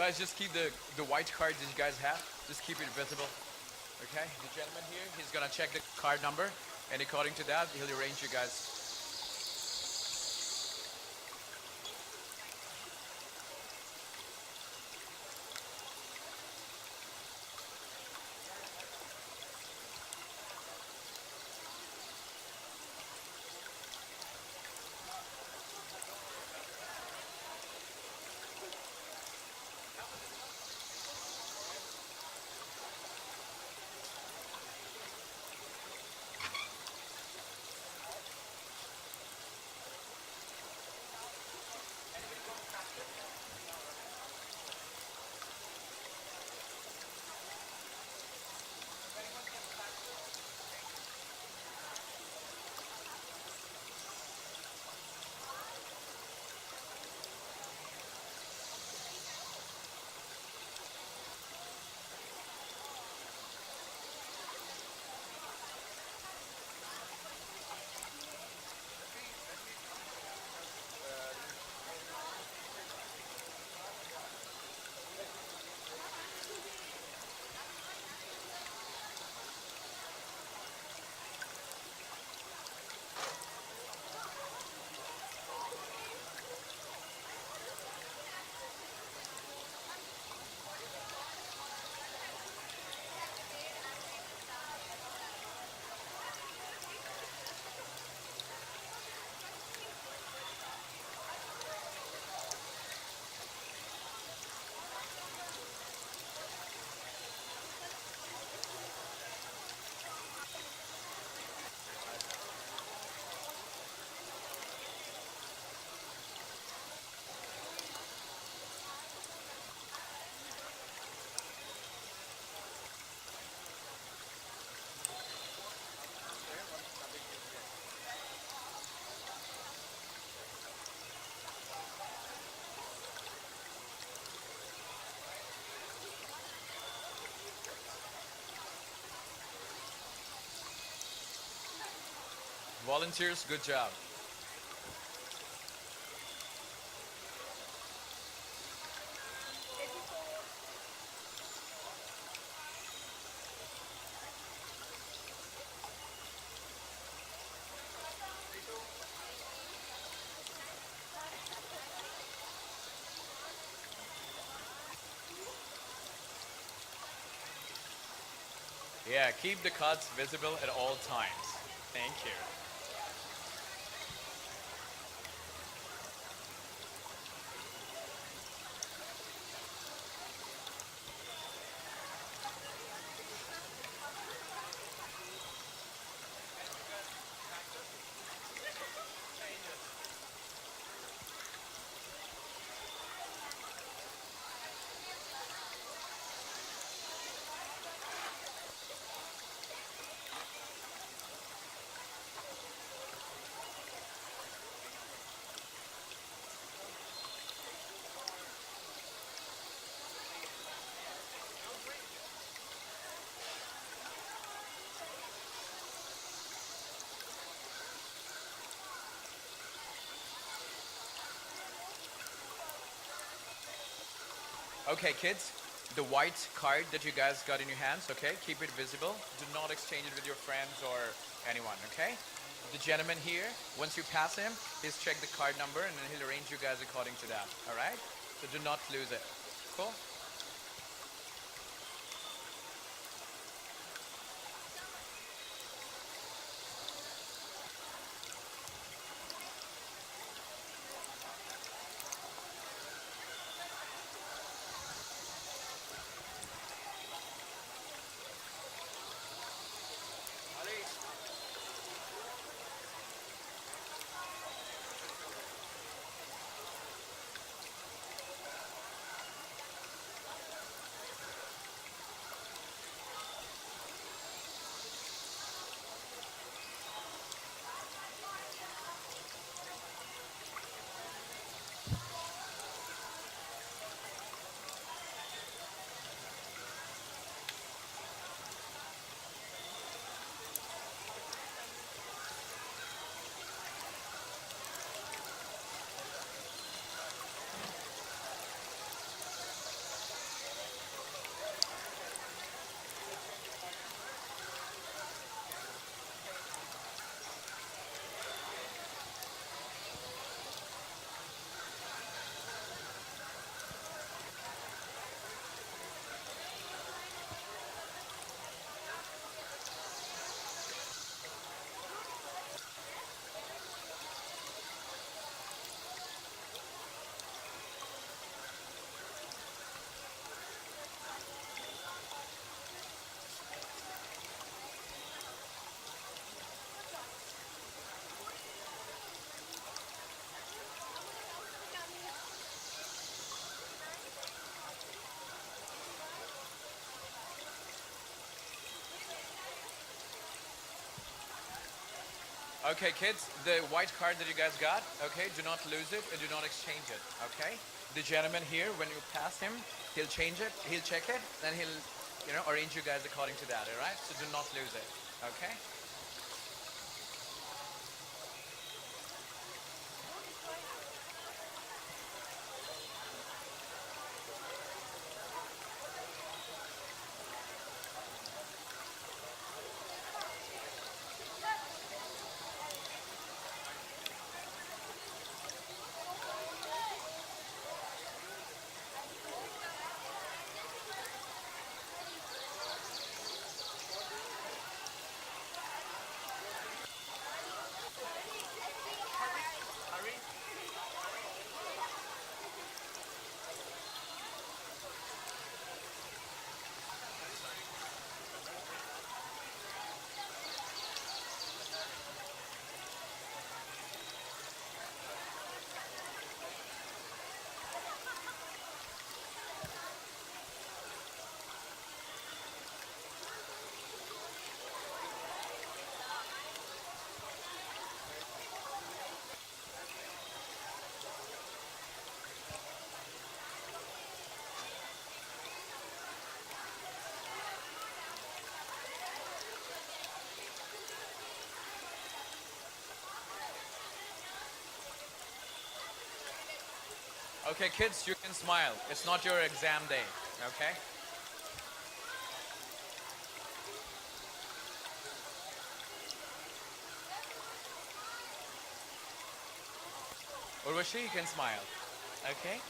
Guys, just keep the white card that you guys have, just keep it visible. Okay? The gentleman here, he's gonna check the card number, and according to that, he'll arrange you guys. Volunteers, good job. Yeah, keep the cards visible at all times. Thank you. Okay, kids, the white card that you guys got in your hands, okay, keep it visible. Do not exchange it with your friends or anyone, okay? The gentleman here, once you pass him, he's check the card number and then he'll arrange you guys according to that, all right? So do not lose it. Cool? Okay, kids, the white card that you guys got, okay, do not lose it and do not exchange it, okay? The gentleman here, when you pass him, he'll change it, he'll check it, then he'll, arrange you guys according to that, all right? So do not lose it, okay? Okay, kids, you can smile. It's not your exam day, okay? Urvashi, you can smile, okay?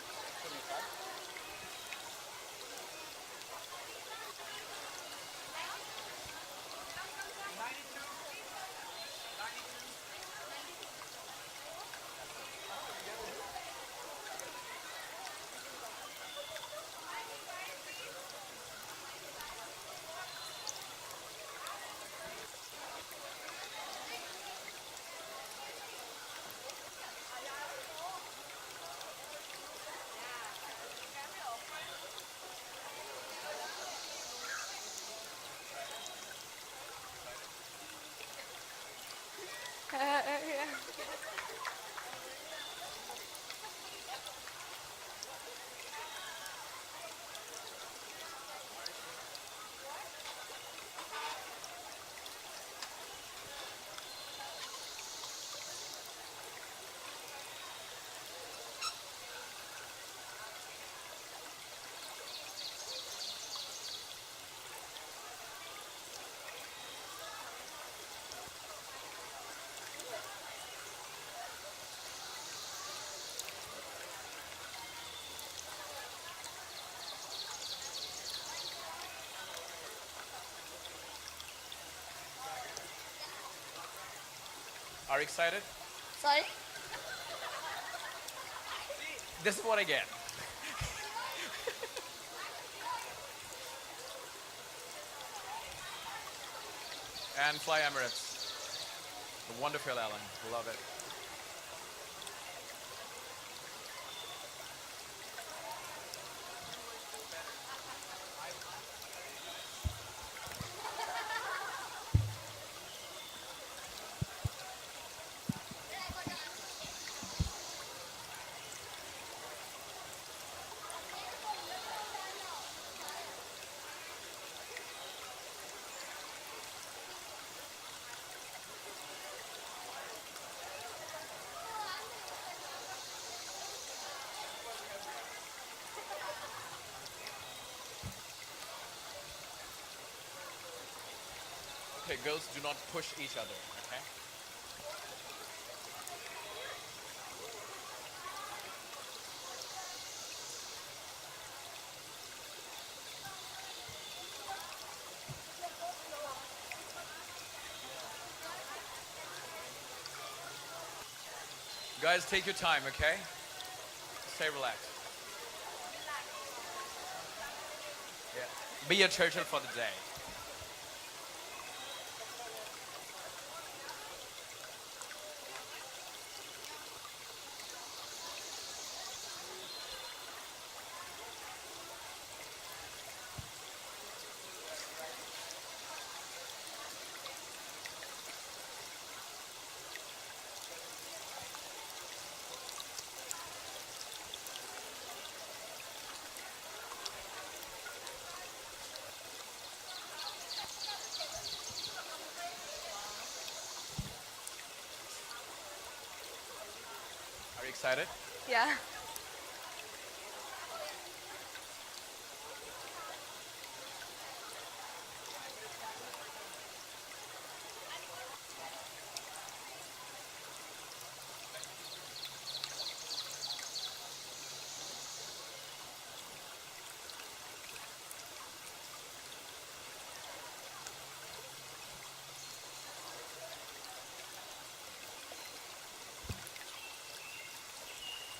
Are you excited? Sorry? This is what I get. And fly Emirates. The wonderful airline. Love it. Okay, girls, do not push each other, okay? Guys, take your time, okay? Stay relaxed. Yeah. Be a Churchill for the day. excited? Yeah.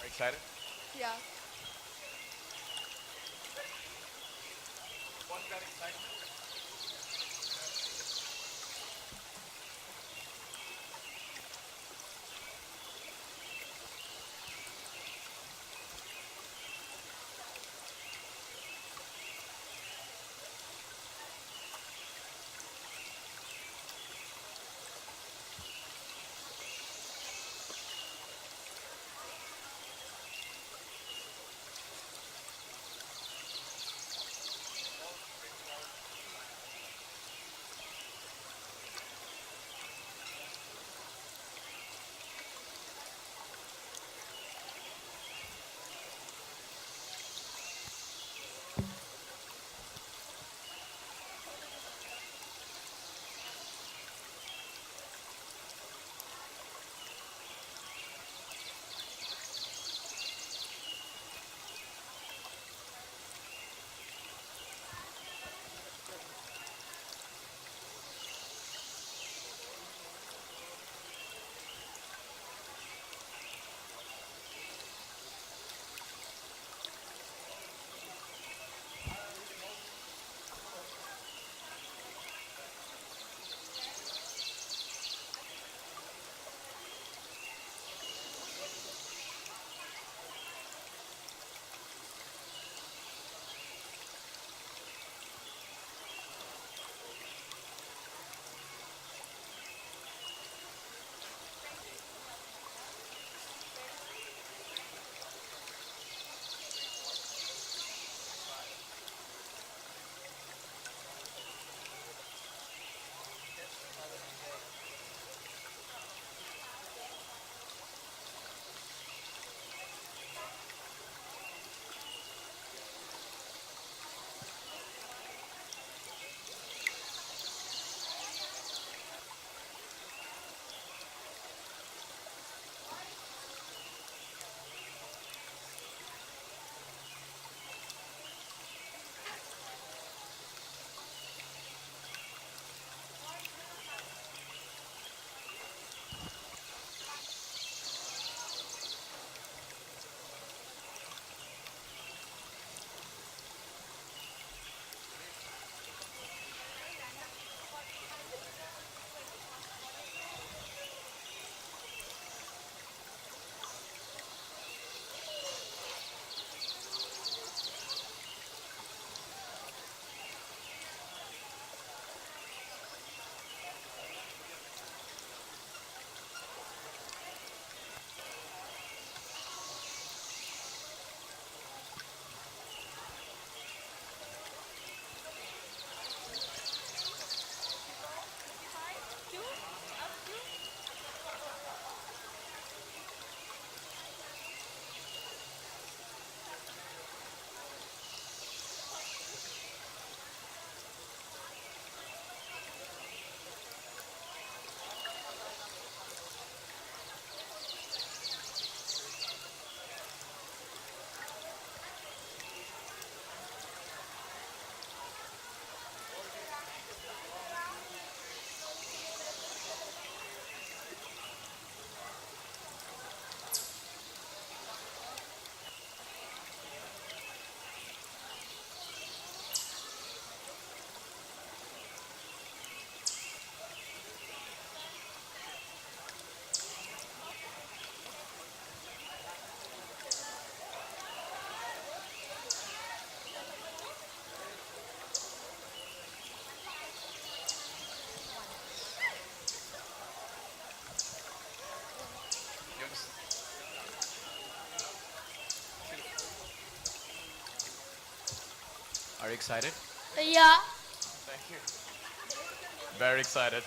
Are you excited? Yeah. What's that excitement? Are you excited? Yeah. Thank you. Very excited.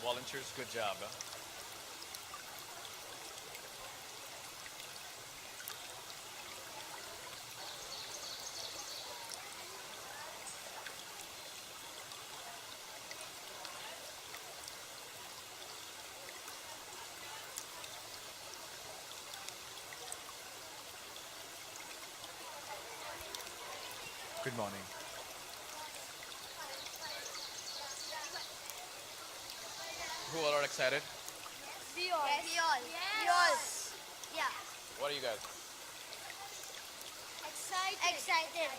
Volunteers, good job. Huh? Good morning. Who all are excited? We all. Yes. We all. Yes. We all. Yeah. What are you guys? Excited. Excited.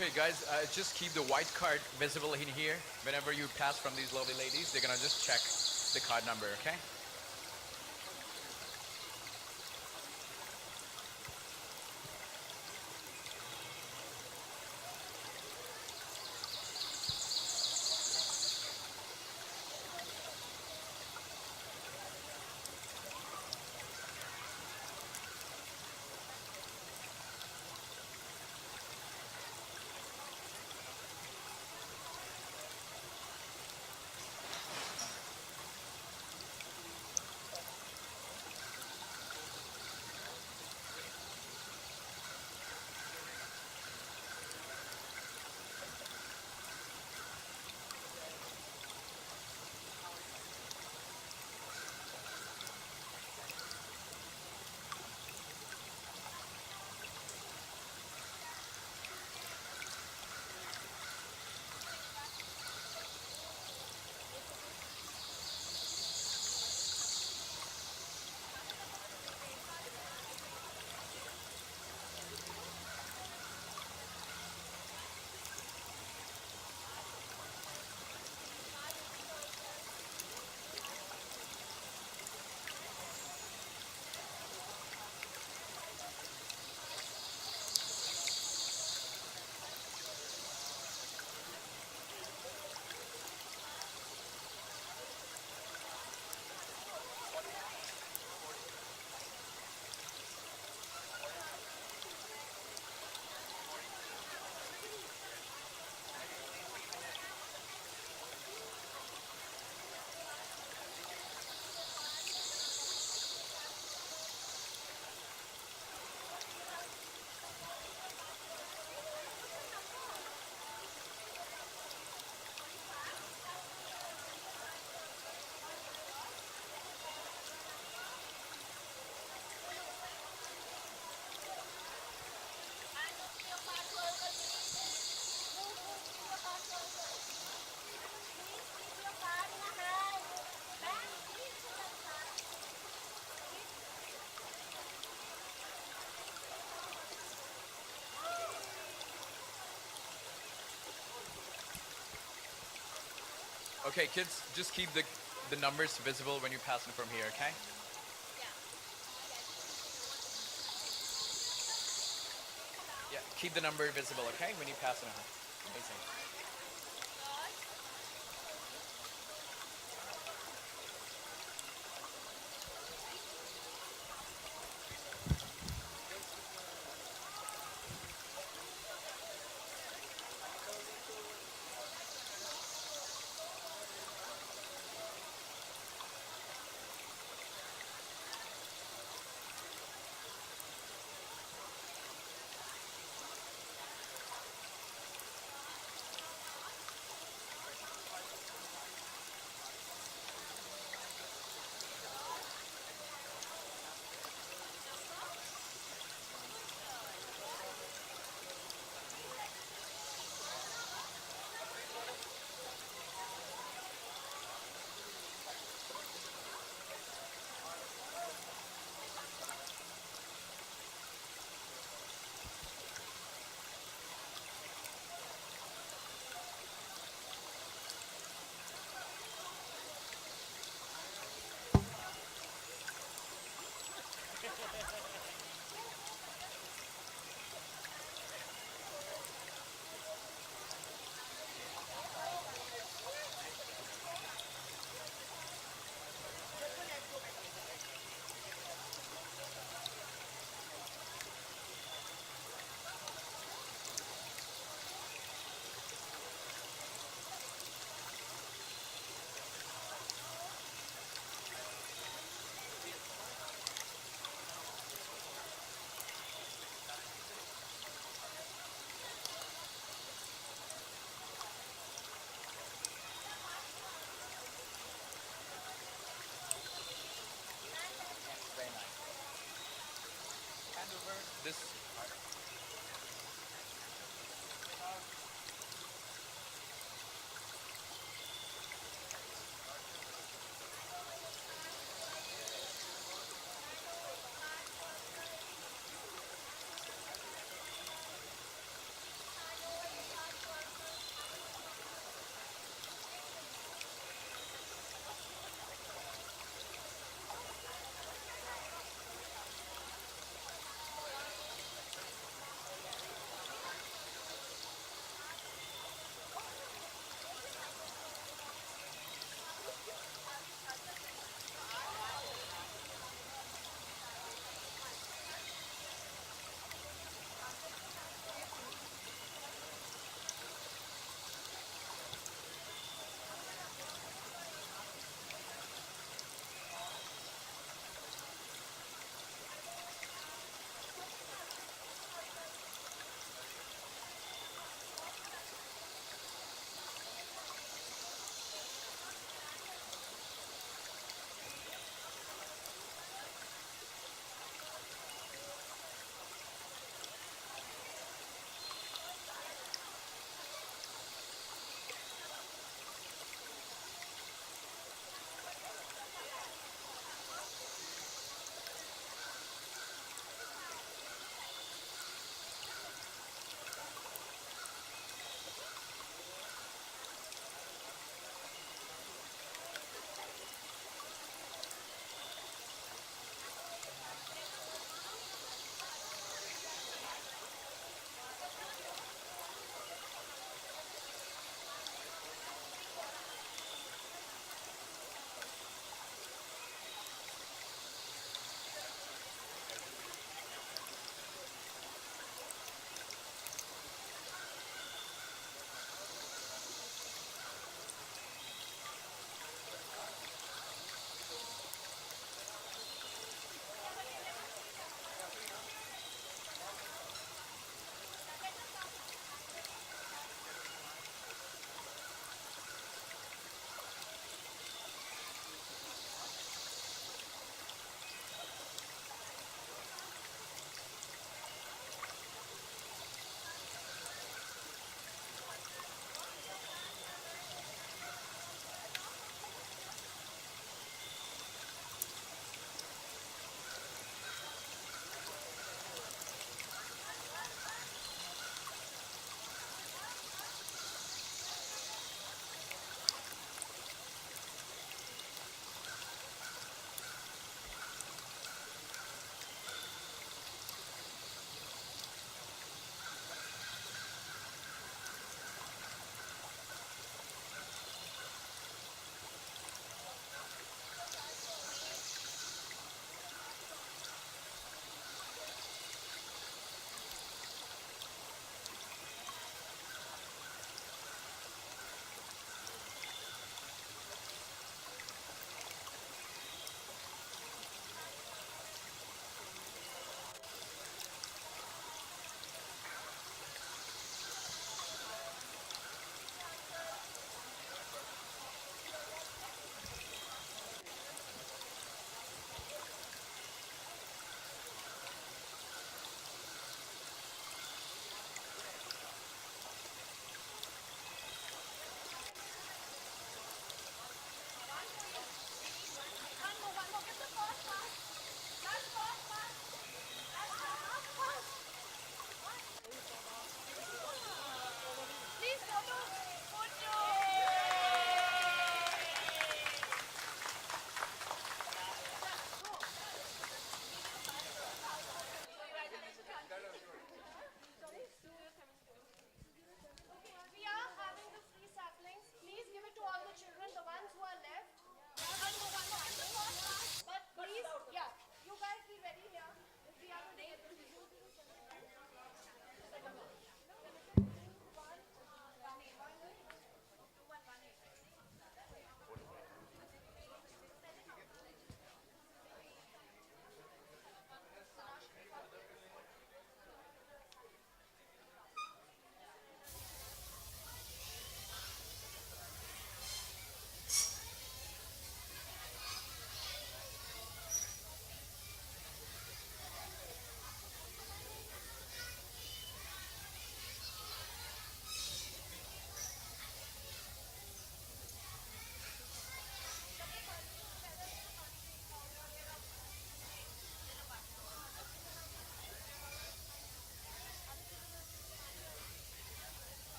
Okay, guys, just keep the white card visible in here. Whenever you pass from these lovely ladies, they're gonna just check the card number, okay? Okay, kids, just keep the numbers visible when you're passing from here, okay? Yeah, keep the number visible, okay, when you're passing them. Amazing. Very nice. Hand over this card.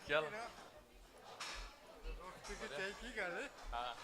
चल ਕੀ ਕਰ ਰਹੇ हाँ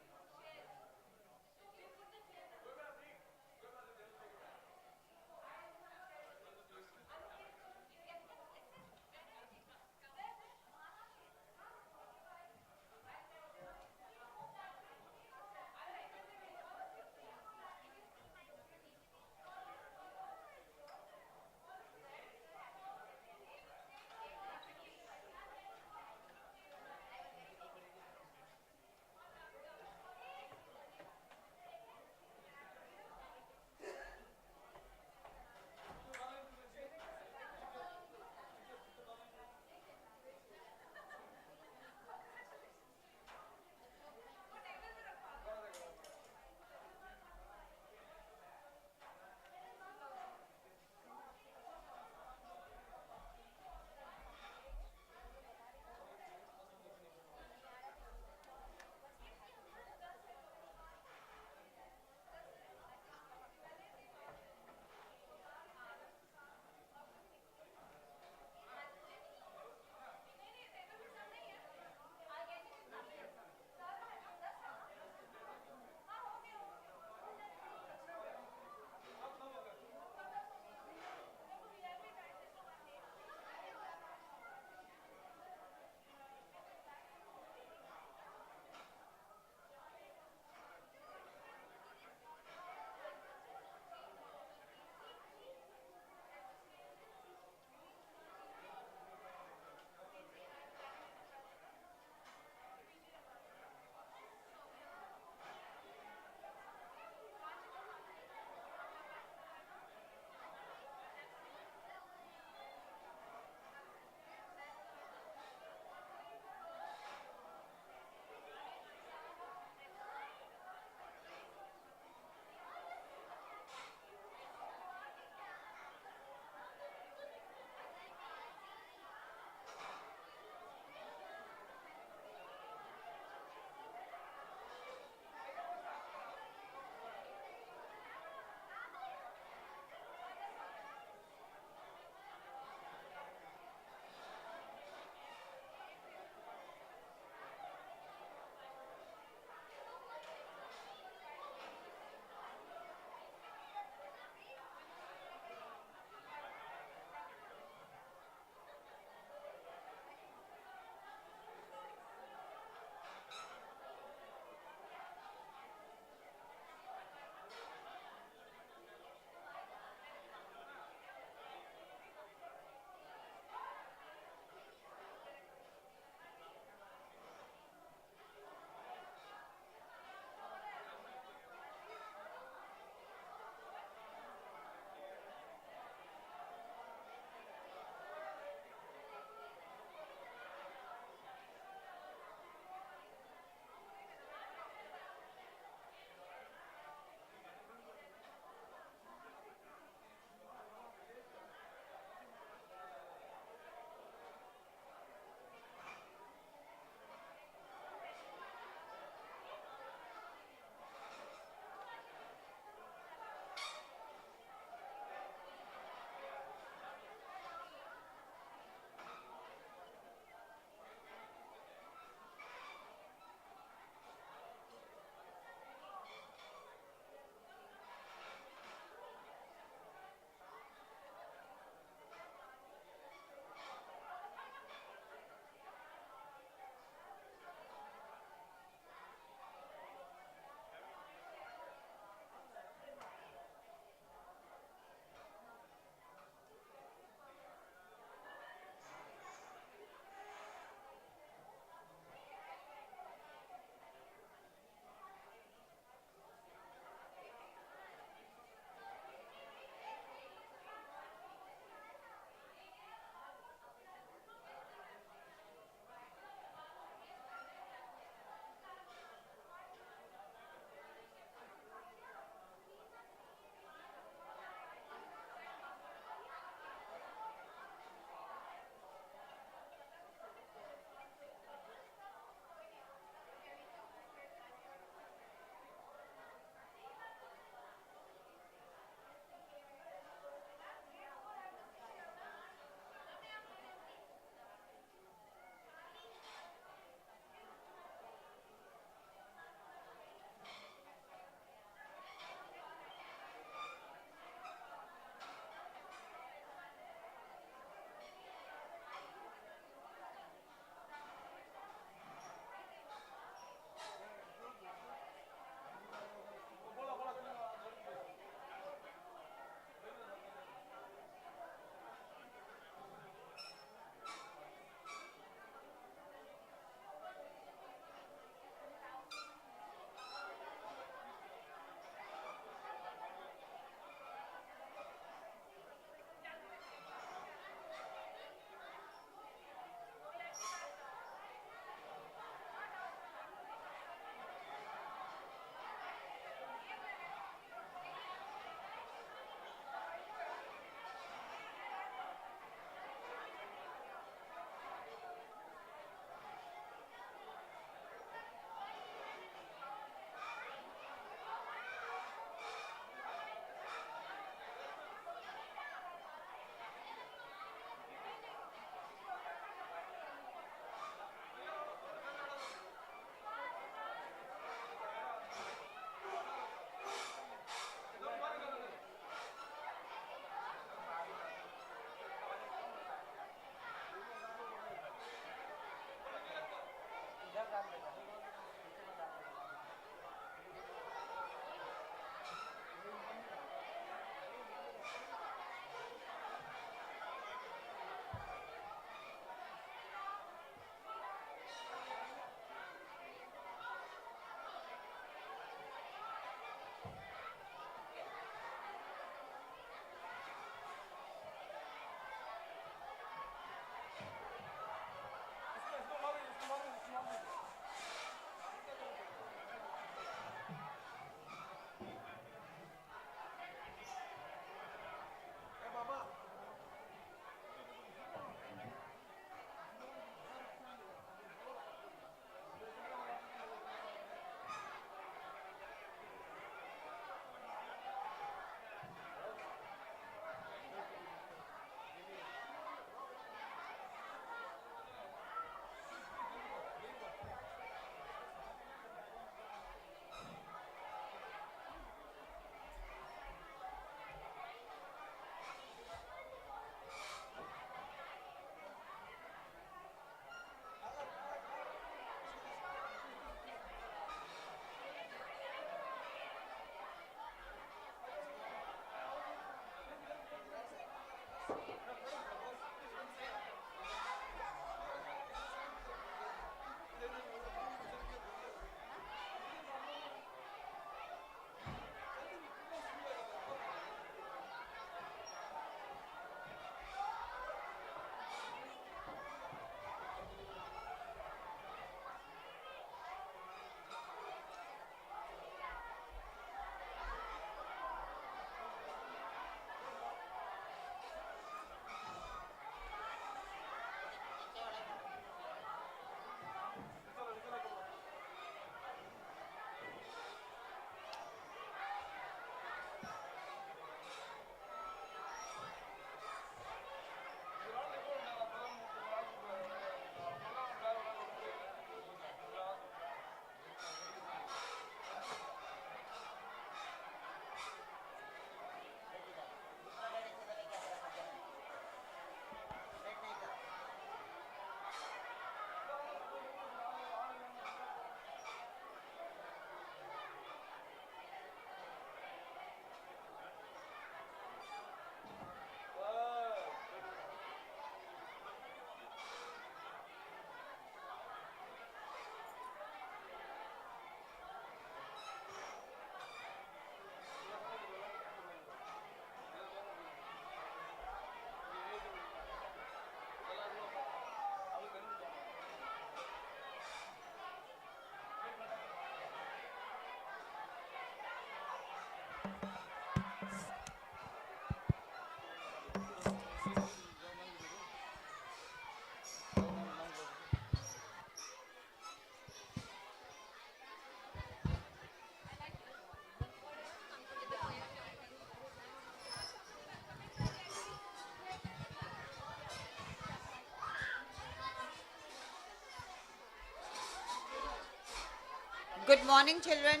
Good morning, children.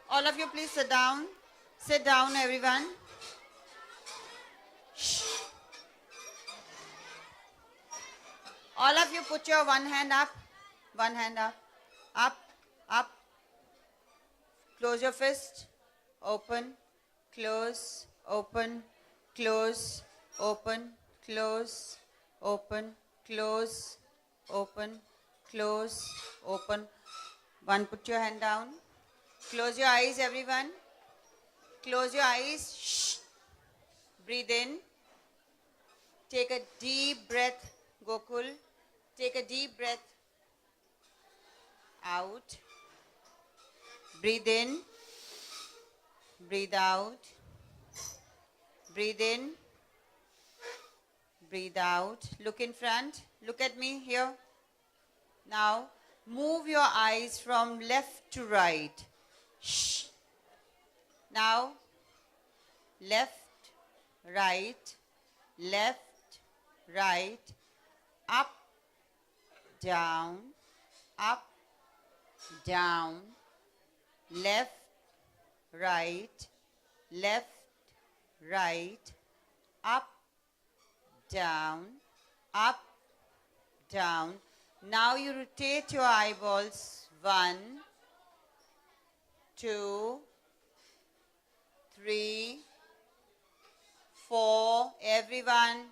All of you, please sit down. Sit down, everyone. Shh. All of you, put your one hand up. One hand up. Up, up. Close your fist. Open, close, open, close, open, close, open, close, open, close, open. One, put your hand down. Close your eyes, everyone. Close your eyes. Shh. Breathe in. Take a deep breath, Gokul. Take a deep breath out. Breathe in. Breathe out. Breathe in. Breathe out. Look in front. Look at me here. Now, move your eyes from left to right. Shh. Now, left, right, left, right, up, down, up, down, left, right, left, right, up, down, up, down. Now you rotate your eyeballs. 1, 2, 3, 4, everyone.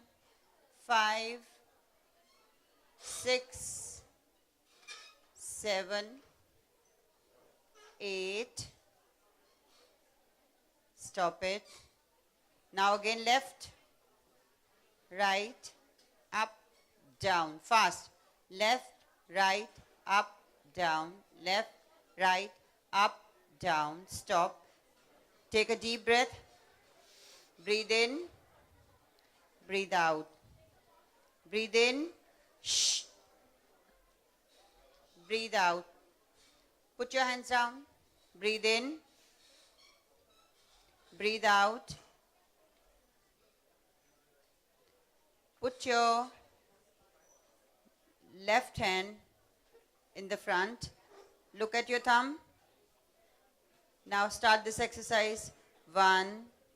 5, 6, 7, 8. Stop it. Now again left, right, up, down. Fast. Left, right, up, down. Left, right, up, down. Stop. Take a deep breath. Breathe in. Breathe out. Breathe in. Shh. Breathe out. Put your hands down. Breathe in. Breathe out. Put your left hand in the front. Look at your thumb. Now start this exercise. 1,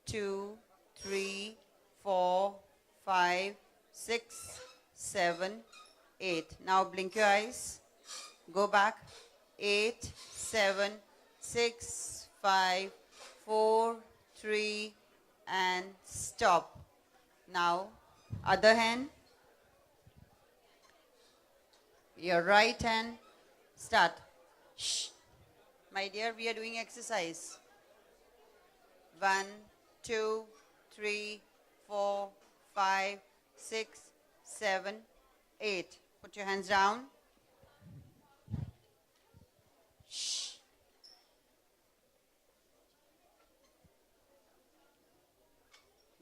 2, 3, 4, 5, 6, 7, 8. Now blink your eyes. Go back. 8, 7, 6, 5, 4, 3, and stop. Now, other hand. Your right hand. Start. Shh. My dear, we are doing exercise. 1, 2, 3, 4, 5, 6, 7, 8. Put your hands down. Shh.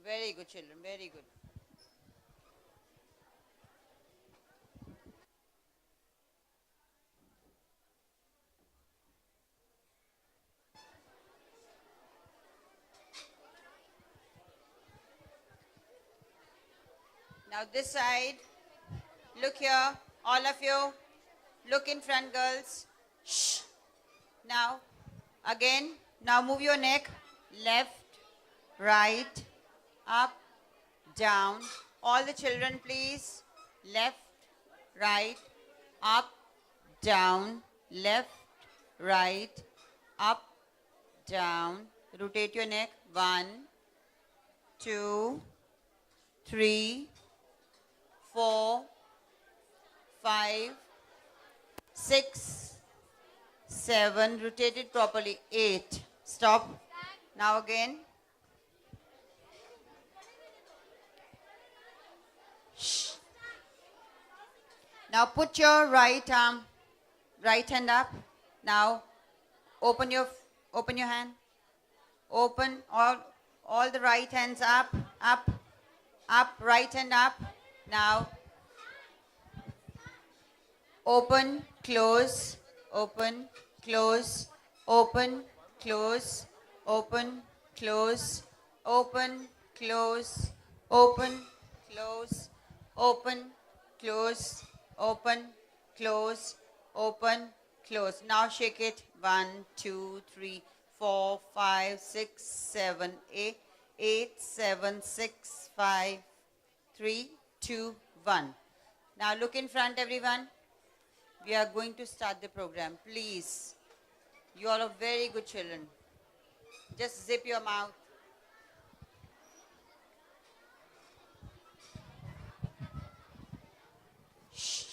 Very good, children. Very good. Now this side. Look here. All of you. Look in front, girls. Shh. Now, again. Now move your neck. Left, right, up, down. All the children, please. Left, right, up, down. Left, right, up, down. Rotate your neck. 1, 2, 3, 4, 5, 6, 7. Rotate it properly. 8. Stop. Now again. Shh. Now put your right arm, right hand up. Now open your hand. Open all the right hands up, up, up. Right hand up. Now open, close, open, close, open, close, open, close, open, close, open, close, open, close, open, close, open, Close. Now shake it. 1, 2, 3, 4, 5, 6, 7, 8, 8, 7, 6, 5, 3, 2, 1. Now look in front, everyone. We are going to start the program. Please. You all are very good children. Just zip your mouth. Shh.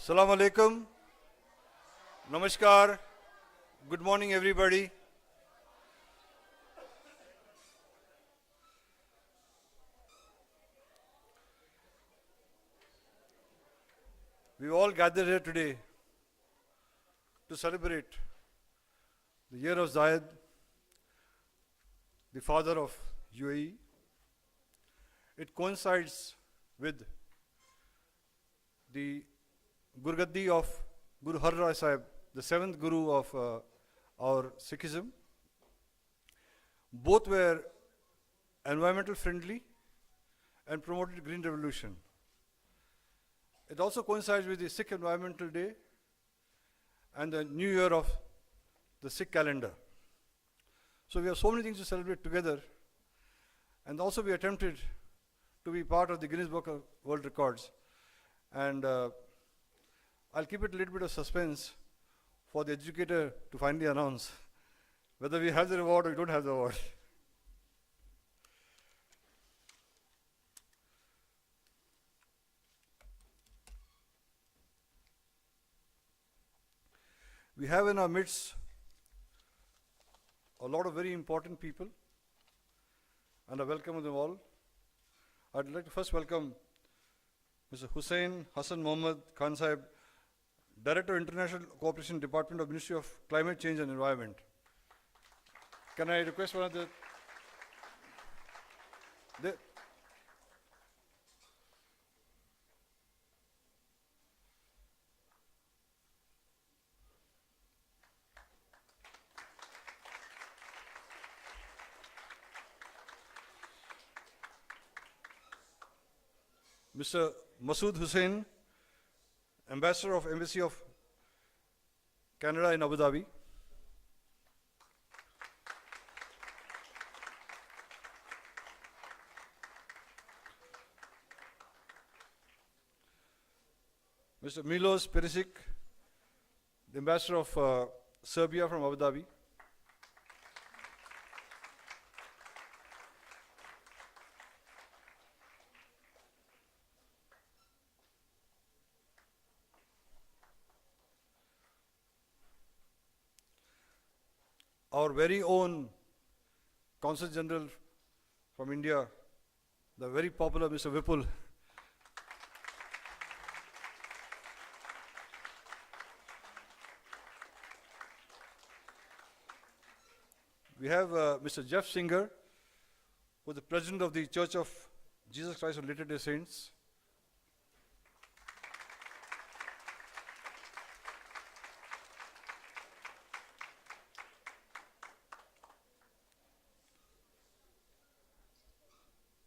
Assalamu alaikum. Namaskar. Good morning, everybody. We all gathered here today to celebrate the year of Zayed, the father of UAE. It coincides with the Gurgaddi of Guru Har Rai Sahib, the seventh Guru of our Sikhism. Both were environmental friendly and promoted green revolution. It also coincides with the Sikh Environmental Day and the new year of the Sikh calendar. So we have so many things to celebrate together, and also we attempted to be part of the Guinness Book of World Records. And I'll keep it a little bit of suspense for the educator to finally announce whether we have the award or we don't have the award. We have in our midst a lot of very important people, and I welcome them all. I'd like to first welcome Mr. Hussain Hassan Mohammed Khan Sahib, Director, International Cooperation Department of Ministry of Climate Change and Environment. Can I request one of the Mr. Masood Hussain, Ambassador of Embassy of Canada in Abu Dhabi. Mr. Milos Perisic, the Ambassador of Serbia from Abu Dhabi. Our very own Consul General from India, the very popular Mr. Vipul. We have Mr. Jeff Singer, who is the President of the Church of Jesus Christ of Latter-day Saints.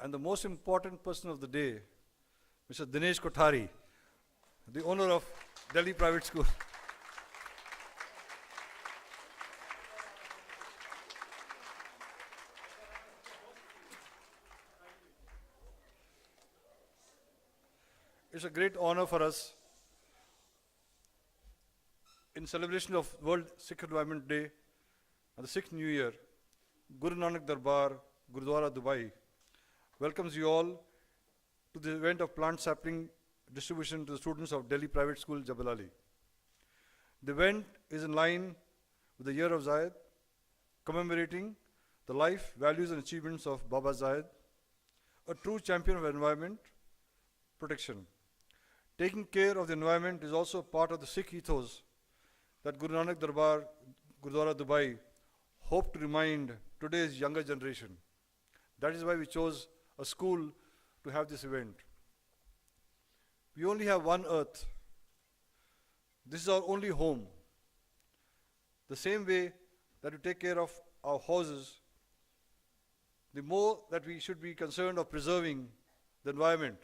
And the most important person of the day, Mr. Dinesh Kothari, the owner of Delhi Private School. It's a great honor for us in celebration of World Sikh Environment Day and the Sikh New Year. Guru Nanak Darbar, Gurudwara Dubai welcomes you all to the event of plant sapling distribution to the students of Delhi Private School, Jabal Ali. The event is in line with the year of Zayed, commemorating the life, values and achievements of Baba Zayed, a true champion of environment protection. Taking care of the environment is also part of the Sikh ethos that Guru Nanak Darbar, Gurudwara Dubai hope to remind today's younger generation. That is why we chose a school to have this event. We only have one earth. This is our only home. The same way that we take care of our houses, the more that we should be concerned of preserving the environment.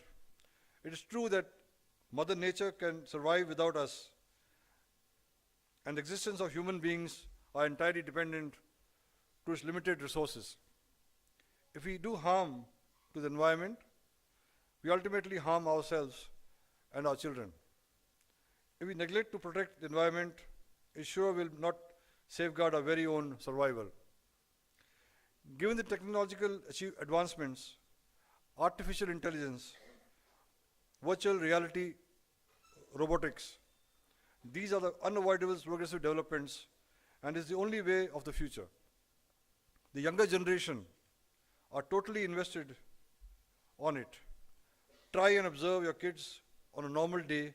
It is true that Mother Nature can survive without us, and the existence of human beings are entirely dependent to its limited resources. If we do harm to the environment, we ultimately harm ourselves and our children. If we neglect to protect the environment, it sure will not safeguard our very own survival. Given the technological advancements, artificial intelligence, virtual reality, robotics, These are the unavoidable progressive developments and is the only way of the future. The younger generation are totally invested on it. Try and observe your kids on a normal day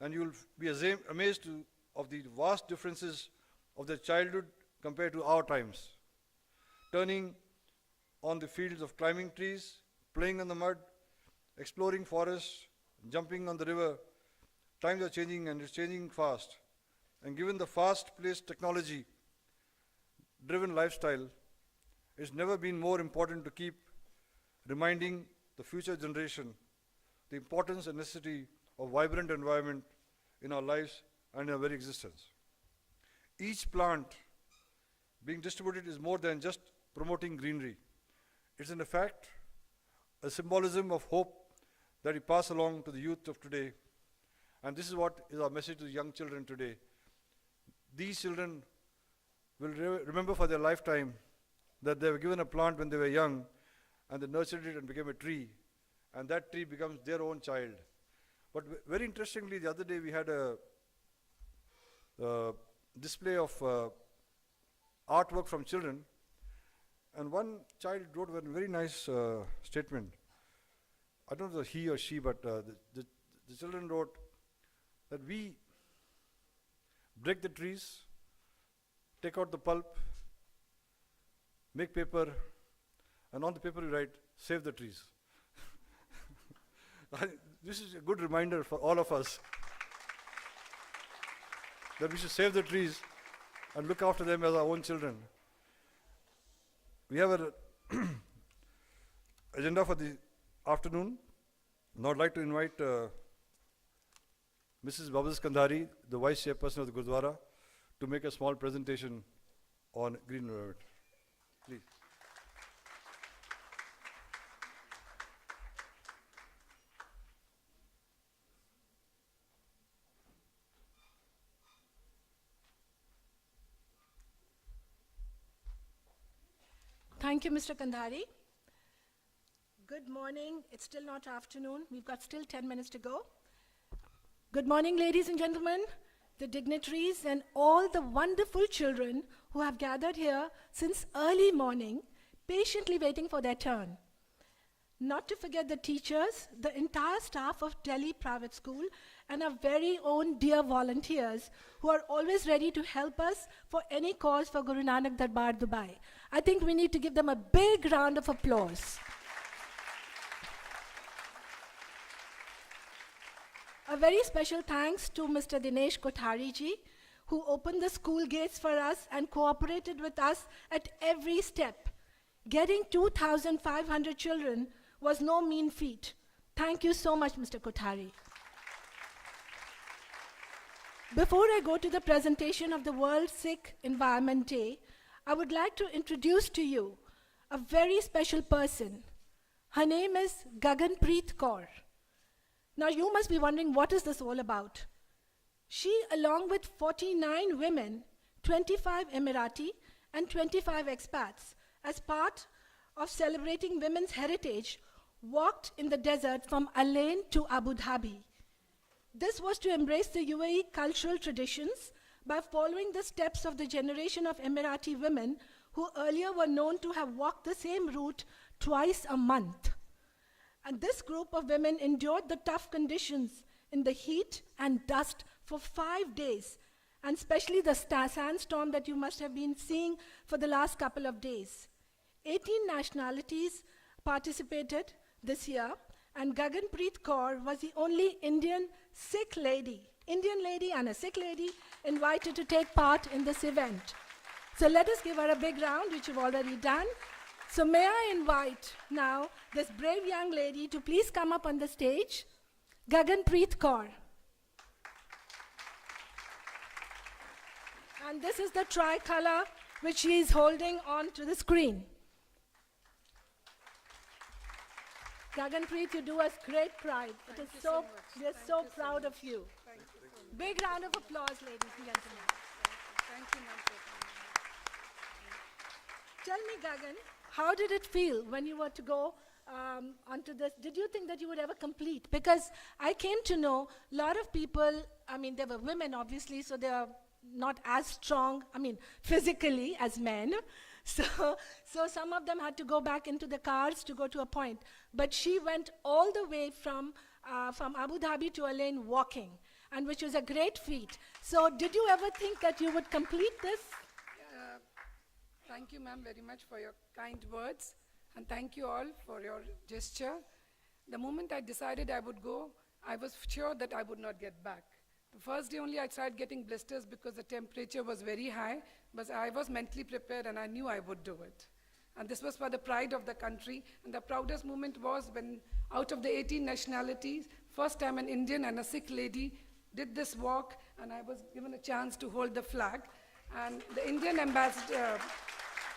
and you will be amazed of the vast differences of their childhood compared to our times. Turning on the fields of climbing trees, playing in the mud, exploring forests, jumping on the river. Times are changing and it's changing fast. And given the fast-paced technology-driven lifestyle, it's never been more important to keep reminding the future generation the importance and necessity of vibrant environment in our lives and in our very existence. Each plant being distributed is more than just promoting greenery. It's in fact a symbolism of hope that we pass along to the youth of today. And this is what is our message to the young children today. These children will remember for their lifetime that they were given a plant when they were young and they nurtured it and became a tree. And that tree becomes their own child. But very interestingly, the other day we had a display of artwork from children. And one child wrote a very nice statement. I don't know if it was he or she, but the children wrote that we break the trees, take out the pulp, make paper, and on the paper we write, save the trees. This is a good reminder for all of us that we should save the trees and look after them as our own children. We have an agenda for the afternoon. Now I'd like to invite Mrs. Babas Kandhari, the Vice Chairperson of the Gurdwara, to make a small presentation on green environment. Please. Thank you, Mr. Kandhari. Good morning. It's still not afternoon. We've got still 10 minutes to go. Good morning, ladies and gentlemen, the dignitaries, and all the wonderful children who have gathered here since early morning, patiently waiting for their turn. Not to forget the teachers, the entire staff of Delhi Private School, and our very own dear volunteers who are always ready to help us for any cause for Guru Nanak Darbar, Dubai. I think we need to give them a big round of applause. A very special thanks to Mr. Dinesh Kothari ji, who opened the school gates for us and cooperated with us at every step. Getting 2,500 children was no mean feat. Thank you so much, Mr. Kothari. Before I go to the presentation of the World Sikh Environment Day, I would like to introduce to you a very special person. Her name is Gaganpreet Kaur. Now you must be wondering, what is this all about? She, along with 49 women, 25 Emirati and 25 expats, as part of celebrating women's heritage, walked in the desert from Al Ain to Abu Dhabi. This was to embrace the UAE cultural traditions by following the steps of the generation of Emirati women who earlier were known to have walked the same route twice a month. And this group of women endured the tough conditions in the heat and dust for 5 days, and especially the sandstorm that you must have been seeing for the last couple of days. 18 nationalities participated this year, and Gaganpreet Kaur was the only Indian lady and a Sikh lady invited to take part in this event. So let us give her a big round, which you've already done. So may I invite now this brave young lady to please come up on the stage, Gaganpreet Kaur. And this is the tricolor which she is holding on to the screen. Gaganpreet, you do us great pride. We are so proud of you. Big round of applause, ladies and gentlemen. Thank you, ma'am. Tell me, Gagan, how did it feel when you were to go onto this, did you think that you would ever complete? Because I came to know a lot of people, I mean, there were women obviously, so they are not as strong, I mean, physically as men. So some of them had to go back into the cars to go to a point. But she went all the way from Abu Dhabi to Alain walking, and which was a great feat. So did you ever think that you would complete this? Thank you, ma'am, very much for your kind words. And thank you all for your gesture. The moment I decided I would go, I was sure that I would not get back. The first day only I started getting blisters because the temperature was very high, but I was mentally prepared and I knew I would do it. And this was for the pride of the country. And the proudest moment was when out of the 18 nationalities, first time an Indian and a Sikh lady did this walk, and I was given a chance to hold the flag. And the Indian ambassador,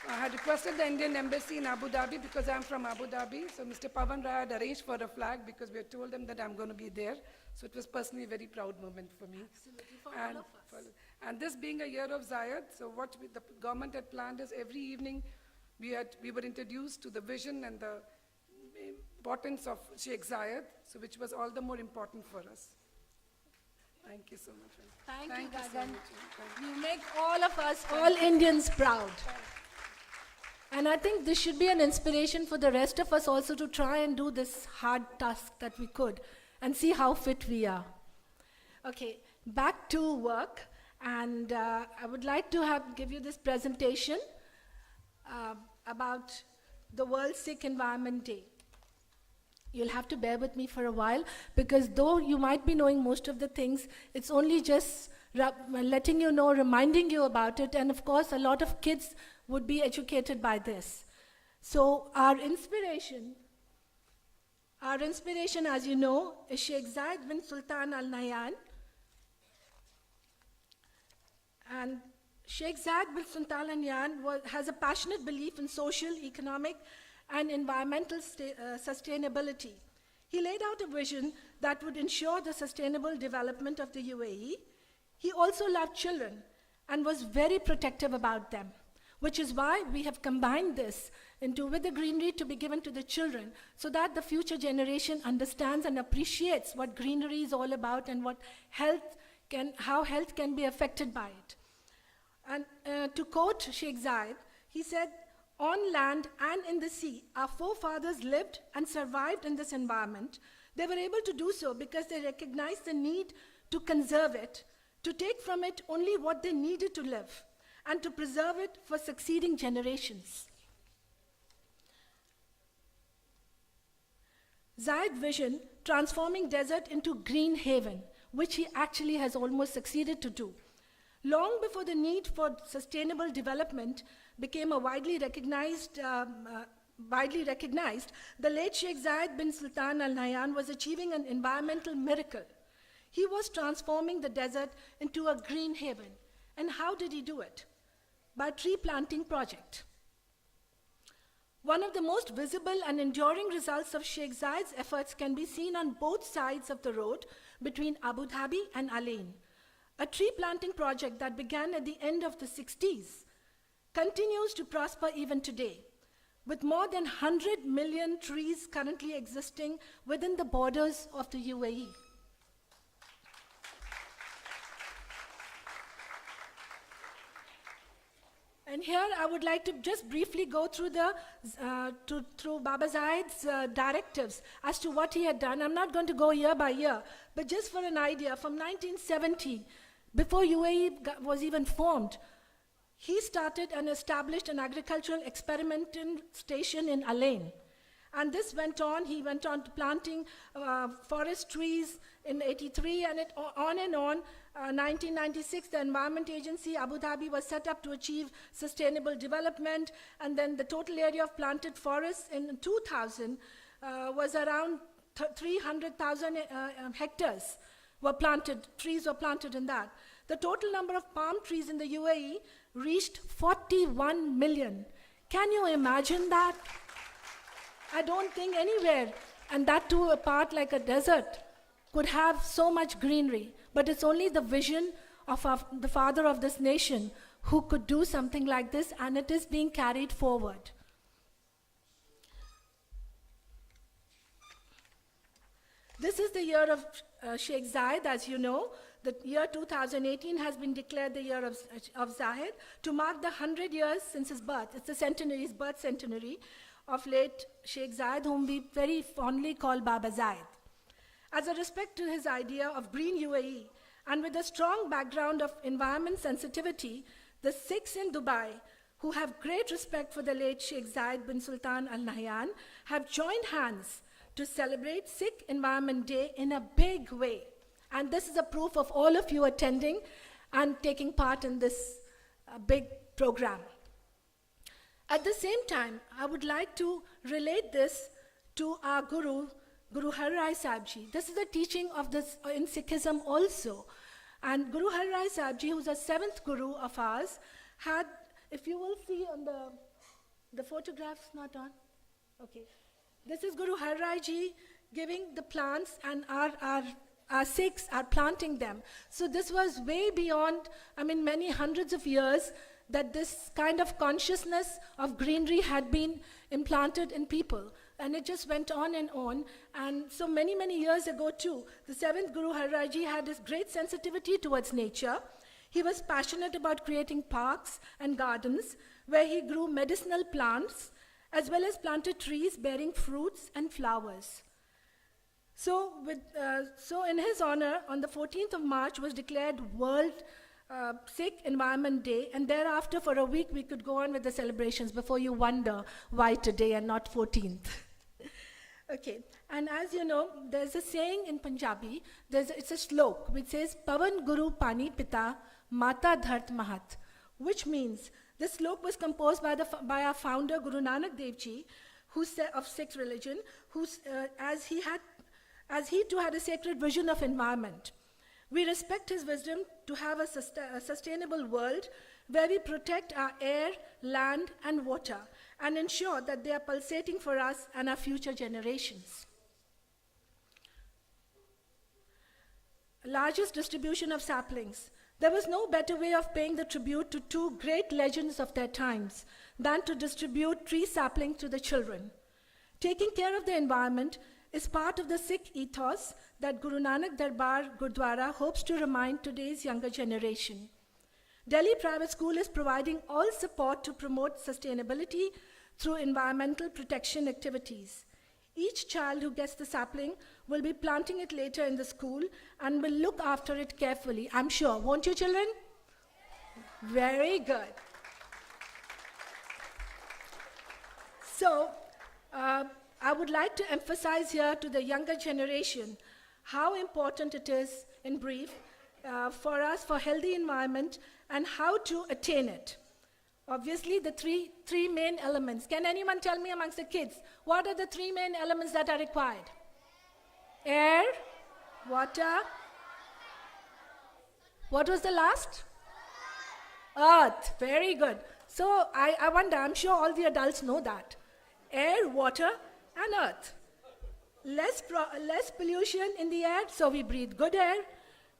I had requested the Indian embassy in Abu Dhabi because I'm from Abu Dhabi. So Mr. Pavan Rai had arranged for a flag because we had told him that I'm going to be there. So it was personally a very proud moment for me. Absolutely, for all of us. And this being a year of Zayed, so what the government had planned is every evening we were introduced to the vision and the importance of Sheikh Zayed, so which was all the more important for us. Thank you so much. Thank you, so Gagan. much. You make all of us, all Indians, proud. And I think this should be an inspiration for the rest of us also to try and do this hard task that we could and see how fit we are. Okay, back to work. And I would like to give you this presentation about the World Sikh Environment Day. You'll have to bear with me for a while, because though you might be knowing most of the things, it's only just letting you know, reminding you about it, and of course a lot of kids would be educated by this. So our inspiration, as you know, is Sheikh Zayed bin Sultan Al Nahyan. And Sheikh Zayed bin Sultan Al Nahyan has a passionate belief in social, economic, and environmental sustainability. He laid out a vision that would ensure the sustainable development of the UAE. He also loved children and was very protective about them, which is why we have combined this with the greenery to be given to the children, so that the future generation understands and appreciates what greenery is all about and how health can be affected by it. And to quote Sheikh Zayed, he said, "On land and in the sea, our forefathers lived and survived in this environment. They were able to do so because they recognized the need to conserve it, to take from it only what they needed to live, and to preserve it for succeeding generations." Zayed's vision, transforming desert into green haven, which he actually has almost succeeded to do. Long before the need for sustainable development became a widely recognized, the late Sheikh Zayed bin Sultan Al Nahyan was achieving an environmental miracle. He was transforming the desert into a green haven. And how did he do it? By tree planting project. One of the most visible and enduring results of Sheikh Zayed's efforts can be seen on both sides of the road between Abu Dhabi and Alain. A tree planting project that began at the end of the 60s continues to prosper even today, with more than 100 million trees currently existing within the borders of the UAE. And here I would like to just briefly go through through Baba Zayed's directives as to what he had done. I'm not going to go year by year, but just for an idea, from 1970, before UAE was even formed, he started and established an agricultural experimental station in Alain. And this went on, he went on to planting forest trees in 83, and on and on. 1996, the Environment Agency, Abu Dhabi, was set up to achieve sustainable development, and then the total area of planted forests in 2000 was around 300,000 hectares trees were planted in that. The total number of palm trees in the UAE reached 41 million. Can you imagine that? I don't think anywhere, and that too a part like a desert, could have so much greenery. But it's only the vision of the father of this nation who could do something like this, and it is being carried forward. This is the year of Sheikh Zayed, as you know. The year 2018 has been declared the year of Zayed to mark the 100 years since his birth. It's the centenary, his birth centenary of late Sheikh Zayed, whom we very fondly call Baba Zayed. As a respect to his idea of green UAE, and with a strong background of environment sensitivity, the Sikhs in Dubai, who have great respect for the late Sheikh Zayed bin Sultan Al Nahyan, have joined hands to celebrate Sikh Environment Day in a big way. And this is a proof of all of you attending and taking part in this big program. At the same time, I would like to relate this to our Guru, Guru Har Rai Sahib Ji. This is a teaching of this in Sikhism also. And Guru Har Rai Sahib Ji, who's a 7th Guru of ours, had, if you will see on the photograph's not on? Okay. This is Guru Har Rai Ji giving the plants, and our Sikhs are planting them. So this was way beyond, many hundreds of years that this kind of consciousness of greenery had been implanted in people. And it just went on. And so many, many years ago too, the 7th Guru Har Rai Ji had this great sensitivity towards nature. He was passionate about creating parks and gardens where he grew medicinal plants as well as planted trees bearing fruits and flowers. So in his honor, on the 14th of March was declared World Sikh Environment Day, and thereafter for a week we could go on with the celebrations before you wonder why today and not 14th. Okay, and as you know, there's a saying in Punjabi, it's a slok which says, Pavan Guru Pani Pita Mata Dhart Mahat, which means this slok was composed by our founder Guru Nanak Dev Ji, of Sikh religion, as he too had a sacred vision of environment. We respect his wisdom to have a sustainable world where we protect our air, land, and water and ensure that they are pulsating for us and our future generations. Largest distribution of saplings. There was no better way of paying the tribute to two great legends of their times than to distribute tree saplings to the children. Taking care of the environment is part of the Sikh ethos that Guru Nanak Darbar Gurdwara hopes to remind today's younger generation. Delhi Private School is providing all support to promote sustainability through environmental protection activities. Each child who gets the sapling will be planting it later in the school and will look after it carefully, I'm sure. Won't you, children? Very good. So, I would like to emphasize here to the younger generation how important it is, in brief, for us for healthy environment and how to attain it. Obviously, the three main elements. Can anyone tell me amongst the kids, what are the 3 main elements that are required? Air, water. What was the last? Earth. Very good. So I wonder, I'm sure all the adults know that. Air, water, and earth. Less pollution in the air, so we breathe good air,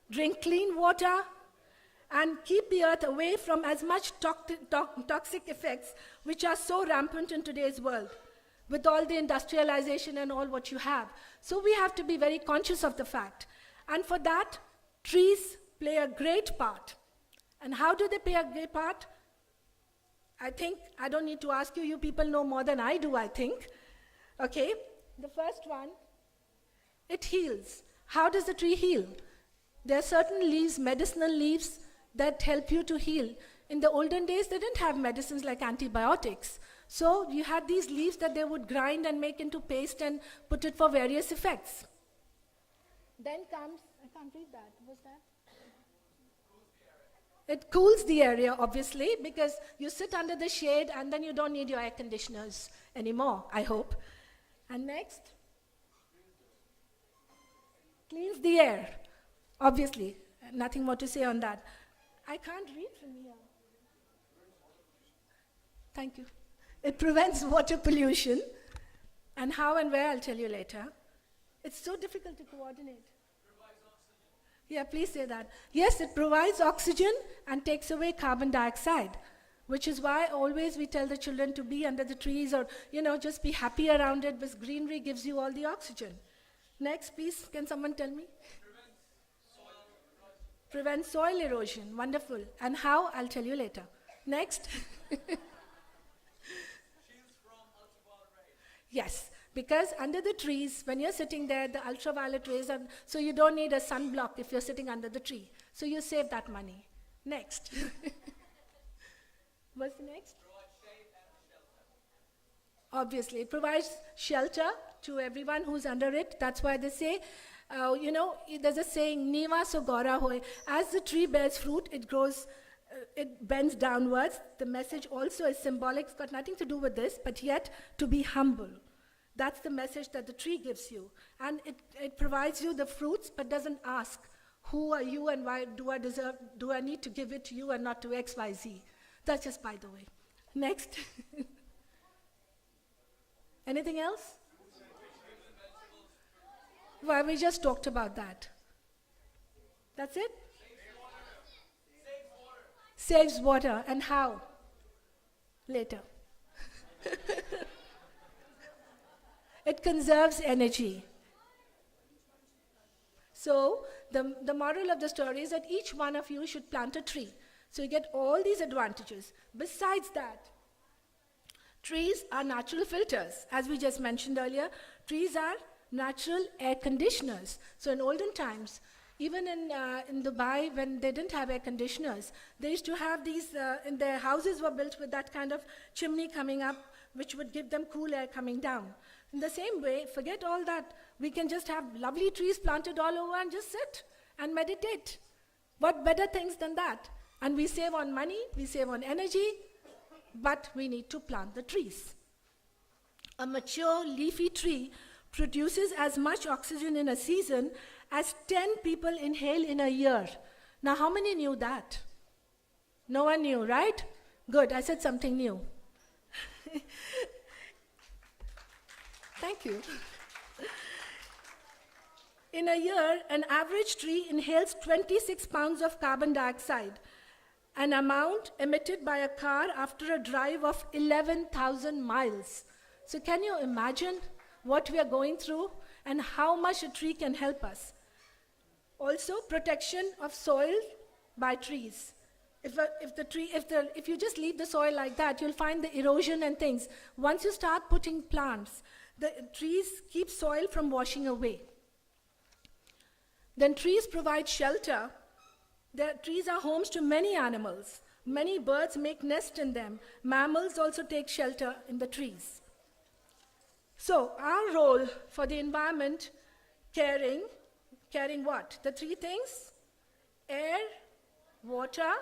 drink clean water, and keep the earth away from as much toxic effects which are so rampant in today's world with all the industrialization and all what you have. So we have to be very conscious of the fact. And for that, trees play a great part. And how do they play a great part? I think, I don't need to ask you, you people know more than I do, I think. Okay, the first one, it heals. How does the tree heal? There are certain leaves, medicinal leaves, that help you to heal. In the olden days, they didn't have medicines like antibiotics. So you had these leaves that they would grind and make into paste and put it for various effects. Then comes, I can't read that, what's that? It cools the area, obviously, because you sit under the shade and then you don't need your air conditioners anymore, I hope. And next, cleans the air, obviously. Nothing more to say on that. I can't read from here. Thank you. It prevents water pollution. And how and where, I'll tell you later. It's so difficult to coordinate. Yeah, please say that. Yes, it provides oxygen and takes away carbon dioxide, which is why always we tell the children to be under the trees or, just be happy around it, because greenery gives you all the oxygen. Next, please, can someone tell me? Prevent soil erosion. Wonderful. And how? I'll tell you later. Next. Yes, because under the trees, when you're sitting there, the ultraviolet rays are, so you don't need a sunblock if you're sitting under the tree. So you save that money. Next. What's the next? Obviously, it provides shelter to everyone who's under it. That's why they say, there's a saying, Niva so gora hoy. As the tree bears fruit, it grows, it bends downwards. The message also is symbolic. It's got nothing to do with this, but yet to be humble. That's the message that the tree gives you. And it provides you the fruits, but doesn't ask, who are you and why do I need to give it to you and not to X, Y, Z? That's just by the way. Next. Anything else? Well, we just talked about that. That's it? Saves water. And how? Later. It conserves energy. So, the moral of the story is that each one of you should plant a tree. So you get all these advantages. Besides that, trees are natural filters. As we just mentioned earlier, trees are natural air conditioners. So in olden times, even in Dubai, when they didn't have air conditioners, they used to have these, and their houses were built with that kind of chimney coming up, which would give them cool air coming down. In the same way, forget all that. We can just have lovely trees planted all over and just sit and meditate. What better things than that? And we save on money, we save on energy, but we need to plant the trees. A mature leafy tree produces as much oxygen in a season as 10 people inhale in a year. Now, how many knew that? No one knew, right? Good, I said something new. Thank you. In a year, an average tree inhales 26 pounds of carbon dioxide, an amount emitted by a car after a drive of 11,000 miles. So can you imagine what we are going through and how much a tree can help us? Also, protection of soil by trees. If you just leave the soil like that, you'll find the erosion and things. Once you start putting plants, the trees keep soil from washing away. Then trees provide shelter. The trees are homes to many animals. Many birds make nests in them. Mammals also take shelter in the trees. So our role for the environment, caring what? The three things? Air, water.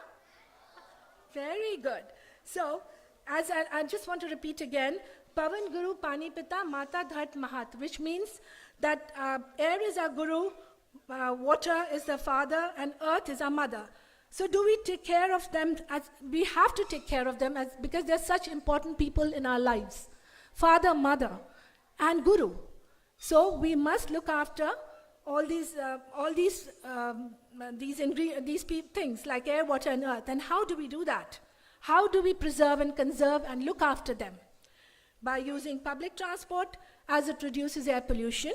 Very good. So, as I just want to repeat again, Pavan Guru Pani Pita Mata Dhat Mahat, which means that air is our guru, water is the father, and earth is our mother. So do we take care of them? We have to take care of them because they're such important people in our lives. Father, mother, and guru. So we must look after all these things like air, water, and earth. And how do we do that? How do we preserve and conserve and look after them? By using public transport as it reduces air pollution.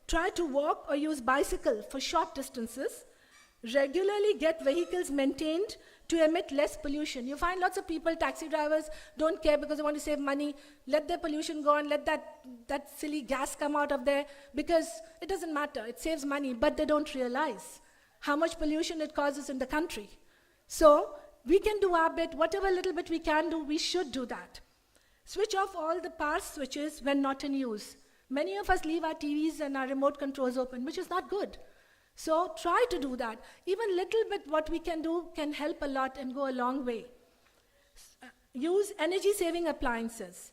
Try to walk or use bicycle for short distances. Regularly get vehicles maintained to emit less pollution. You find lots of people, taxi drivers, don't care because they want to save money. Let their pollution go and let that silly gas come out of there because it doesn't matter. It saves money, but they don't realize how much pollution it causes in the country. So we can do our bit. Whatever little bit we can do, we should do that. Switch off all the power switches when not in use. Many of us leave our TVs and our remote controls open, which is not good. So try to do that. Even little bit what we can do can help a lot and go a long way. Use energy-saving appliances.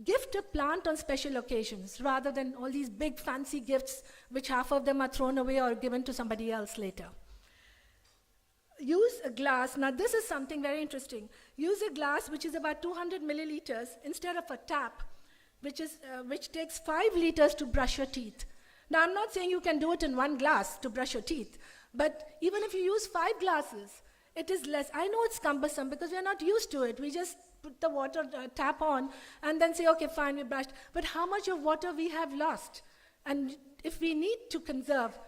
Gift a plant on special occasions rather than all these big fancy gifts which half of them are thrown away or given to somebody else later. Use a glass. Now this is something very interesting. Use a glass which is about 200 milliliters instead of a tap which takes 5 liters to brush your teeth. Now, I'm not saying you can do it in one glass to brush your teeth, but even if you use 5 glasses, it is less. I know it's cumbersome because we are not used to it. We just put the water tap on and then say, okay, fine, we brushed. But how much of water we have lost? And if we need to conserve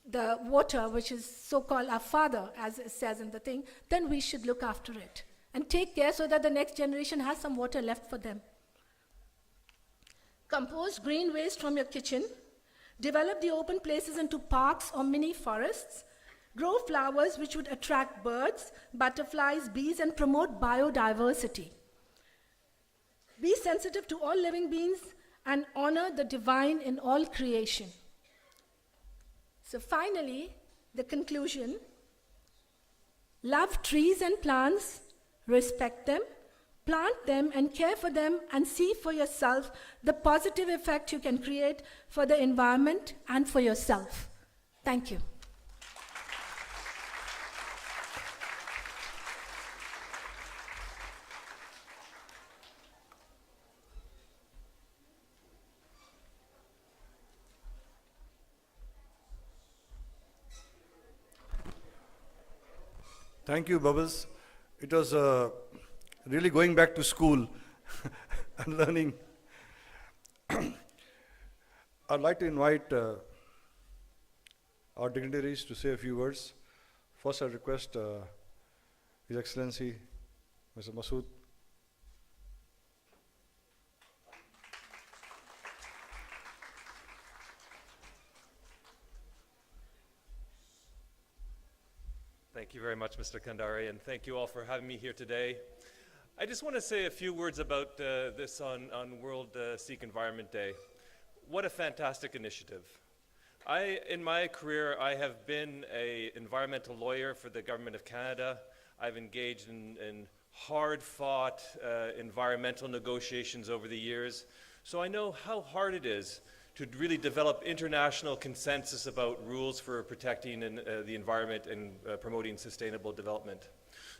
the water, which is so-called our father, as it says in the thing, then we should look after it and take care so that the next generation has some water left for them. Compost green waste from your kitchen. Develop the open places into parks or mini forests. Grow flowers which would attract birds, butterflies, bees, and promote biodiversity. Be sensitive to all living beings and honor the divine in all creation. So finally, the conclusion: love trees and plants, respect them, plant them and care for them, and see for yourself the positive effect you can create for the environment and for yourself. Thank you. Thank you, Bubbles. It was really going back to school and learning. I'd like to invite our dignitaries to say a few words. First, I request His Excellency, Mr. Masood. Thank you very much, Mr. Kandari, and thank you all for having me here today. I just want to say a few words about this on World Sikh Environment Day. What a fantastic initiative. In my career, I have been an environmental lawyer for the Government of Canada. I've engaged in hard-fought environmental negotiations over the years, so I know how hard it is to really develop international consensus about rules for protecting the environment and promoting sustainable development.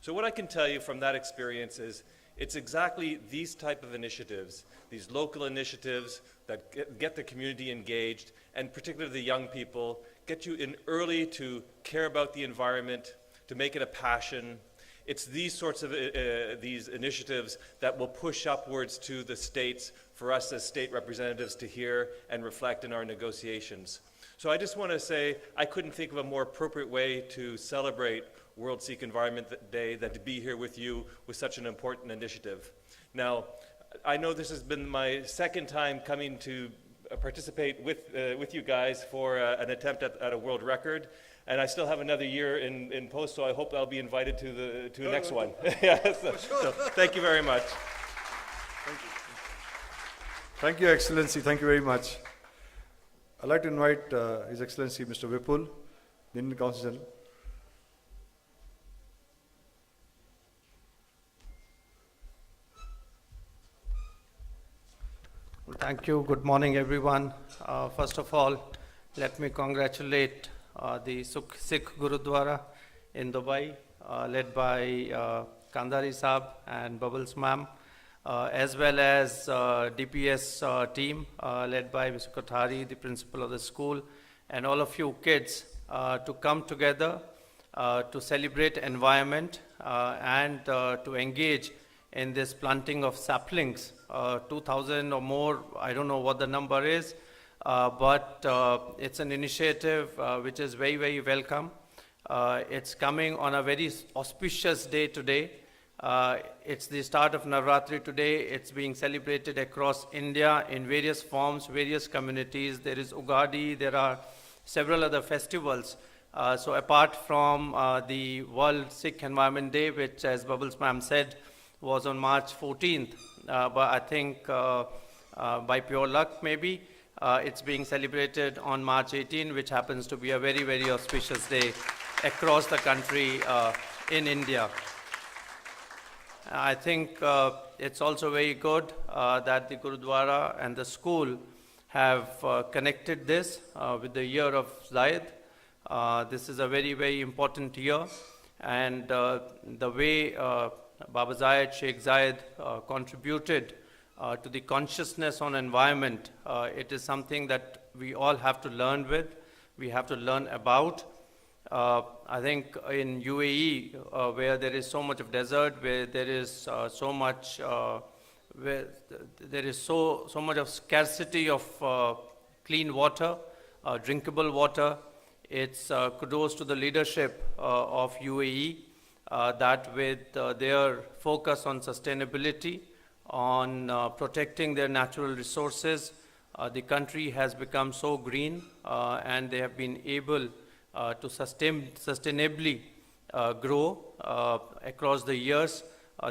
So what I can tell you from that experience is it's exactly these type of initiatives, these local initiatives that get the community engaged, and particularly the young people, get you in early to care about the environment, to make it a passion. It's these sorts of these initiatives that will push upwards to the states for us as state representatives to hear and reflect in our negotiations. So I just want to say I couldn't think of a more appropriate way to celebrate World Sikh Environment Day than to be here with you with such an important initiative. Now, I know this has been my second time coming to participate with you guys for an attempt at a world record. And I still have another year in post, so I hope I'll be invited to the next one. Yeah, so thank you very much. Thank you. Thank you, Excellency. Thank you very much. I'd like to invite His Excellency Mr. Vipul, the Indian Council General. Well, thank you. Good morning, everyone. First of all, let me congratulate the Sikh Gurudwara in Dubai, led by Kandari Saab and Bubbles Ma'am, as well as DPS team, led by Mr. Kothari, the principal of the school, and all of you kids to come together to celebrate environment and to engage in this planting of saplings, 2,000 or more, I don't know what the number is, but it's an initiative which is very, very welcome. It's coming on a very auspicious day today. It's the start of Navratri today. It's being celebrated across India in various forms, various communities. There is Ugadi, there are several other festivals. So apart from the World Sikh Environment Day, which, as Bubbles Ma'am said, was on March 14th, but I think by pure luck maybe, it's being celebrated on March 18, which happens to be a very, very auspicious day across the country in India. I think it's also very good that the Gurudwara and the school have connected this with the year of Zayed. This is a very, very important year, and the way Baba Zayed, Sheikh Zayed contributed to the consciousness on environment, it is something that we all have to learn with, we have to learn about. I think in UAE, where there is so much of desert, where there is so much, where there is so much of scarcity of clean water, drinkable water. It's kudos to the leadership of UAE that with their focus on sustainability, on protecting their natural resources, the country has become so green and they have been able to sustainably grow across the years.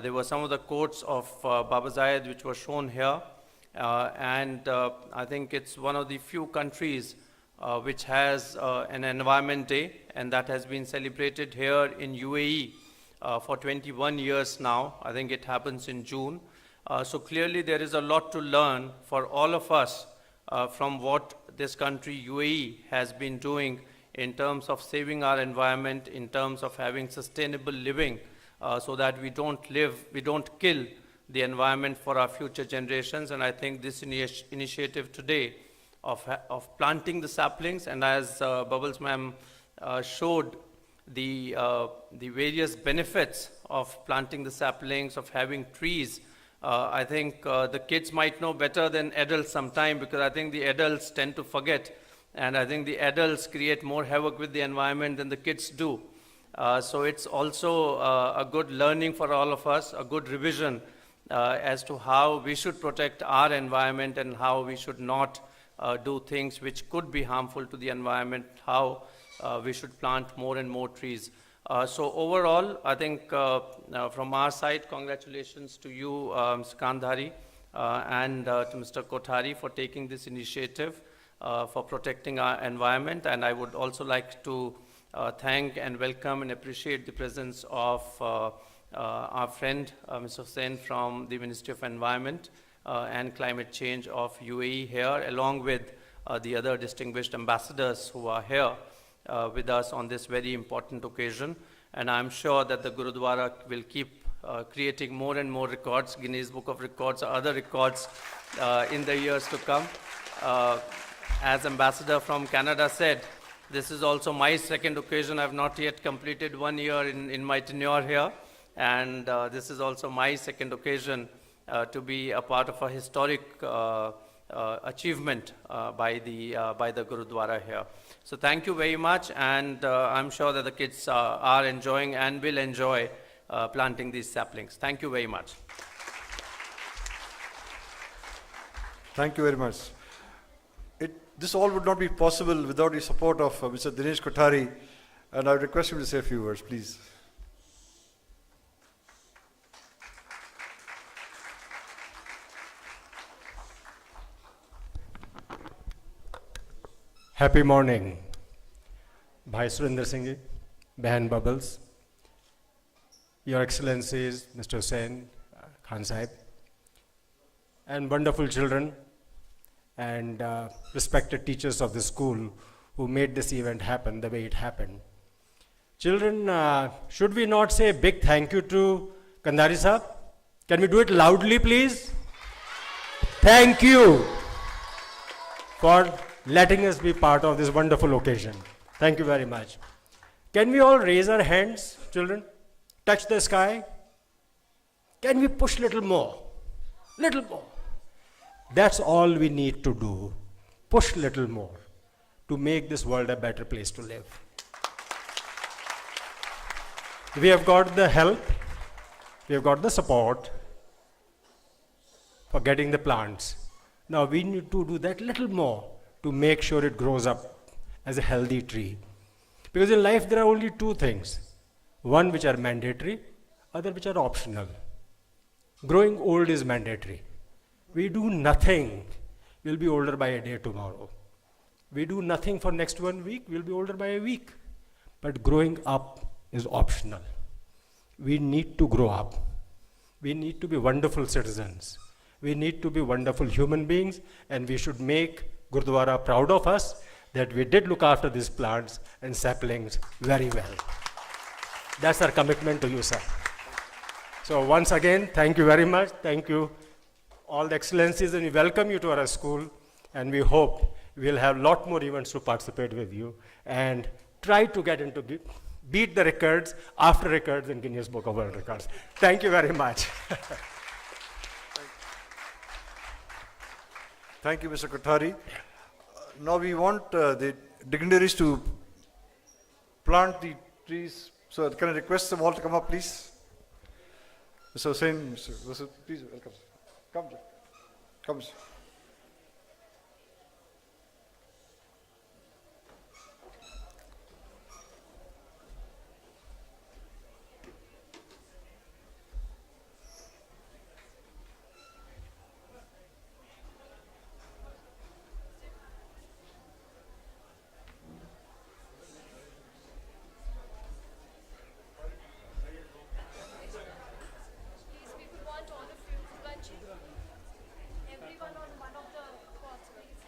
There were some of the quotes of Baba Zayed which were shown here, and I think it's one of the few countries which has an Environment Day, and that has been celebrated here in UAE for 21 years now. I think it happens in June. So clearly there is a lot to learn for all of us from what this country UAE has been doing in terms of saving our environment, in terms of having sustainable living, so that we don't kill the environment for our future generations. And I think this initiative today of planting the saplings, and as Bubbles ma'am showed the various benefits of planting the saplings, of having trees, I think the kids might know better than adults sometime, because I think the adults tend to forget, and I think the adults create more havoc with the environment than the kids do. So it's also a good learning for all of us, a good revision as to how we should protect our environment and how we should not do things which could be harmful to the environment, how we should plant more and more trees. So overall, I think from our side, congratulations to you, Mr. Kandhari, and to Mr. Kothari for taking this initiative for protecting our environment. And I would also like to thank and welcome and appreciate the presence of our friend, Mr. Hussain from the Ministry of Environment and Climate Change of UAE here, along with the other distinguished ambassadors who are here with us on this very important occasion. And I'm sure that the Gurudwara will keep creating more and more records, Guinness Book of Records or other records in the years to come. As Ambassador from Canada said, this is also my second occasion. I've not yet completed 1 year in my tenure here. And this is also my second occasion to be a part of a historic achievement by the Gurudwara here. So thank you very much, and I'm sure that the kids are enjoying and will enjoy planting these saplings. Thank you very much. Thank you very much. This all would not be possible without the support of Mr. Dinesh Kothari, and I would request him to say a few words, please. Happy morning, Bhai Surinder Singh ji, Behan Bubbles, Your Excellencies, Mr. Hussain, Khan Sahib, and wonderful children and respected teachers of the school who made this event happen the way it happened. Children, should we not say a big thank you to Kandhari Sahab? Can we do it loudly, please? Thank you for letting us be part of this wonderful occasion. Thank you very much. Can we all raise our hands, children? Touch the sky? Can we push little more? Little more. That's all we need to do. Push little more to make this world a better place to live. We have got the help, we have got the support for getting the plants. Now we need to do that little more to make sure it grows up as a healthy tree. Because in life there are only two things, one which are mandatory, other which are optional. Growing old is mandatory. We do nothing, we'll be older by a day tomorrow. We do nothing for next 1 week, we'll be older by a week. But growing up is optional. We need to grow up. We need to be wonderful citizens. We need to be wonderful human beings, and we should make Gurudwara proud of us that we did look after these plants and saplings very well. That's our commitment to you, sir. So once again, thank you very much. Thank you, all the excellencies, and we welcome you to our school, and we hope we'll have a lot more events to participate with you and try to get into beat the records after records in Guinness Book of World Records. Thank you very much. Thank you, Mr. Kothari. Now we want the dignitaries to plant the trees. So can I request them all to come up, please? Mr. Hussain, Mr. please welcome. Come, sir. Come, sir. Everyone on one of the pots, please.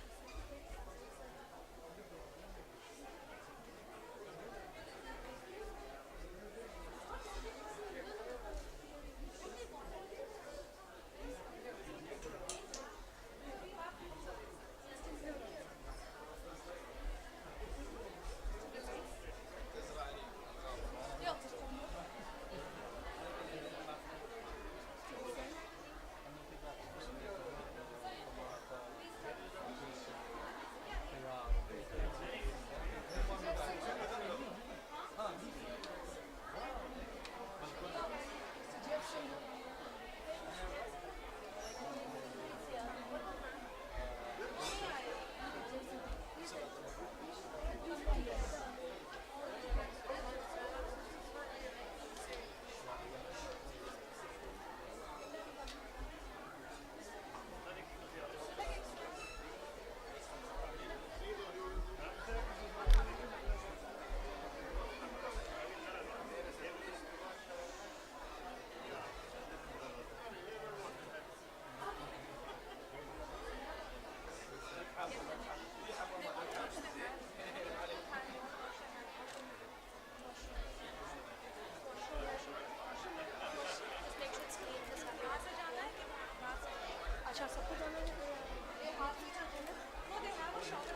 अच्छा सबको जाना है हाथ में जाते हैं वो they have a shot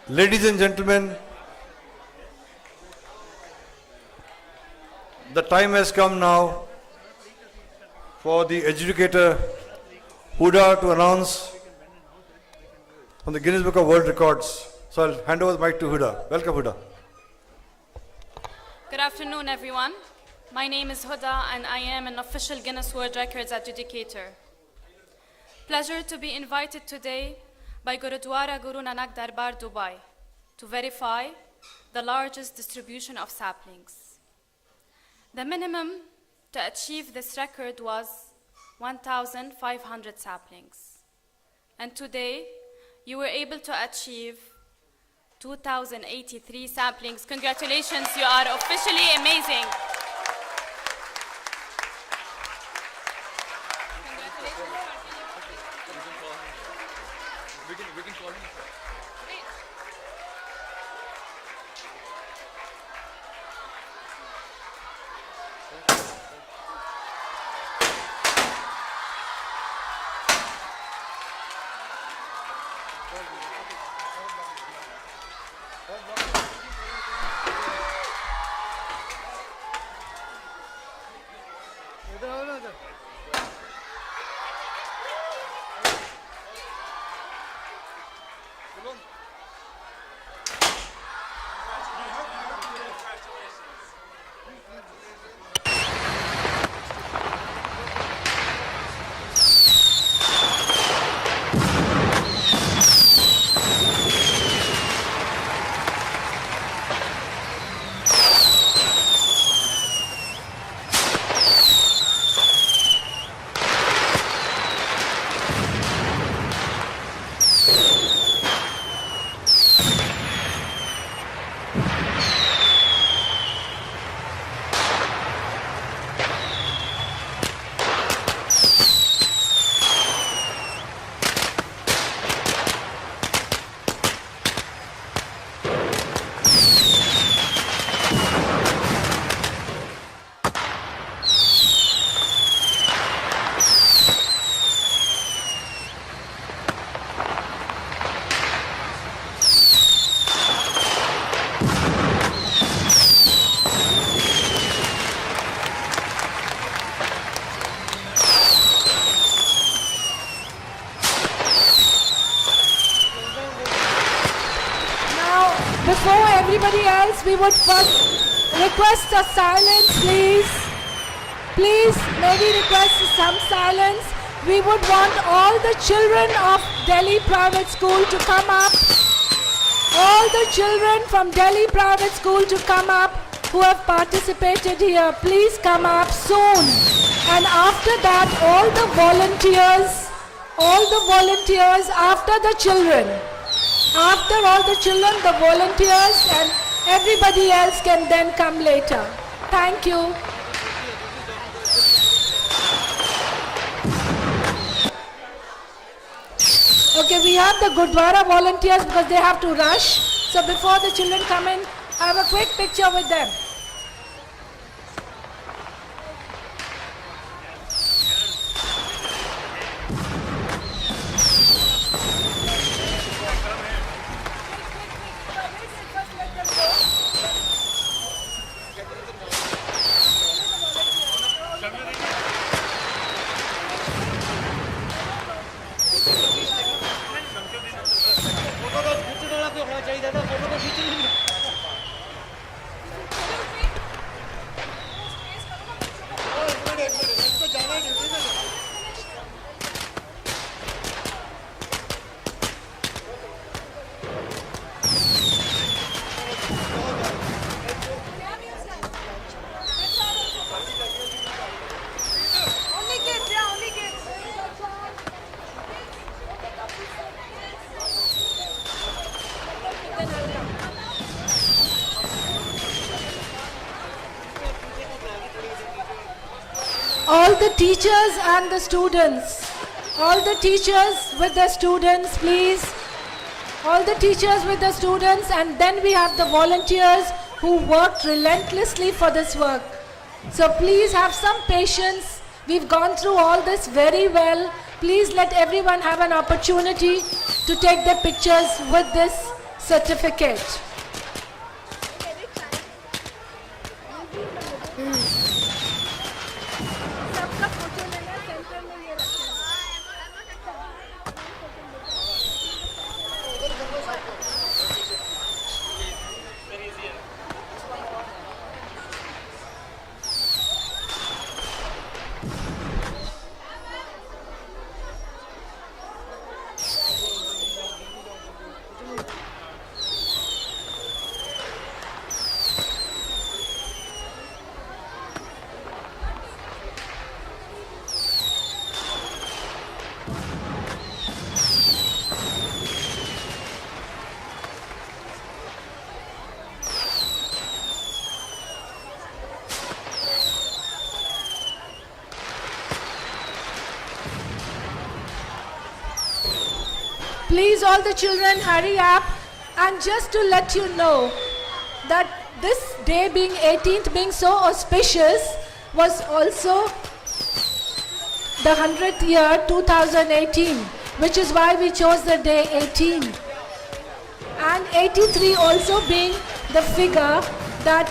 Ladies and gentlemen, the time has come now for the educator Huda to announce from the Guinness Book of World Records. So I'll hand over the mic to Huda. Welcome, Huda. Good afternoon, everyone. My name is Huda, and I am an official Guinness World Records adjudicator. Pleasure to be invited today by Gurudwara Guru Nanak Darbar, Dubai, to verify the largest distribution of saplings. The minimum to achieve this record was 1,500 saplings. And today, you were able to achieve 2,083 saplings. Congratulations, you are officially amazing. We can call him. Before everybody else, we would first request a silence, please. Please, maybe request some silence. We would want all the children of Delhi Private School to come up. All the children from Delhi Private School to come up who have participated here. Please come up soon. And after that, all the volunteers after the children. After all the children, the volunteers and everybody else can then come later. Thank you. Okay, we have the Gurdwara volunteers because they have to rush. So before the children come in, I have a quick picture with them. All the teachers and the students, all the teachers with the students, please. All the teachers with the students, and then we have the volunteers who worked relentlessly for this work. So please have some patience. We've gone through all this very well. Please let everyone have an opportunity to take their pictures with this certificate. Please, all the children, hurry up. And just to let you know that this day being 18th, being so auspicious, was also the 100th year, 2018, which is why we chose the day 18. And 83 also being the figure that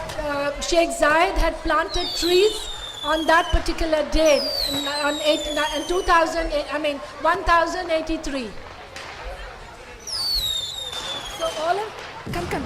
Sheikh Zayed had planted trees on that particular day, in 1083. So all of, come.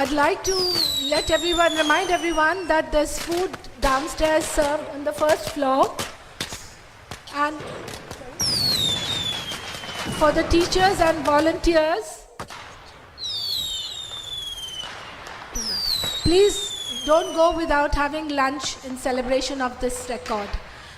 I'd like to remind everyone that there's food downstairs served on the first floor. And for the teachers and volunteers, please don't go without having lunch in celebration of this record.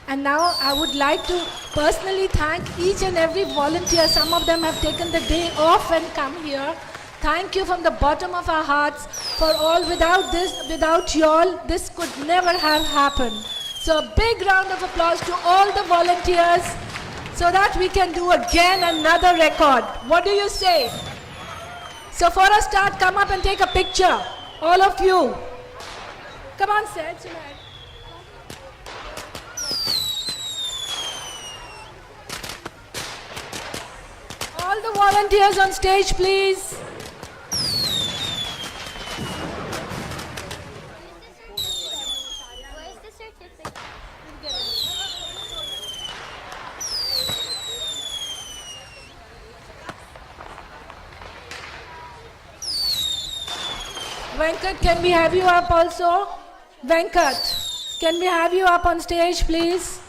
And now I would like to personally thank each and every volunteer. Some of them have taken the day off and come here. Thank you from the bottom of our hearts for all. Without y'all, this could never have happened. So a big round of applause to all the volunteers so that we can do again another record. What do you say? So for a start, come up and take a picture. All of you. Come on, Zayed. All the volunteers on stage, please. Venkat, can we have you up also? Venkat, can we have you up on stage, please?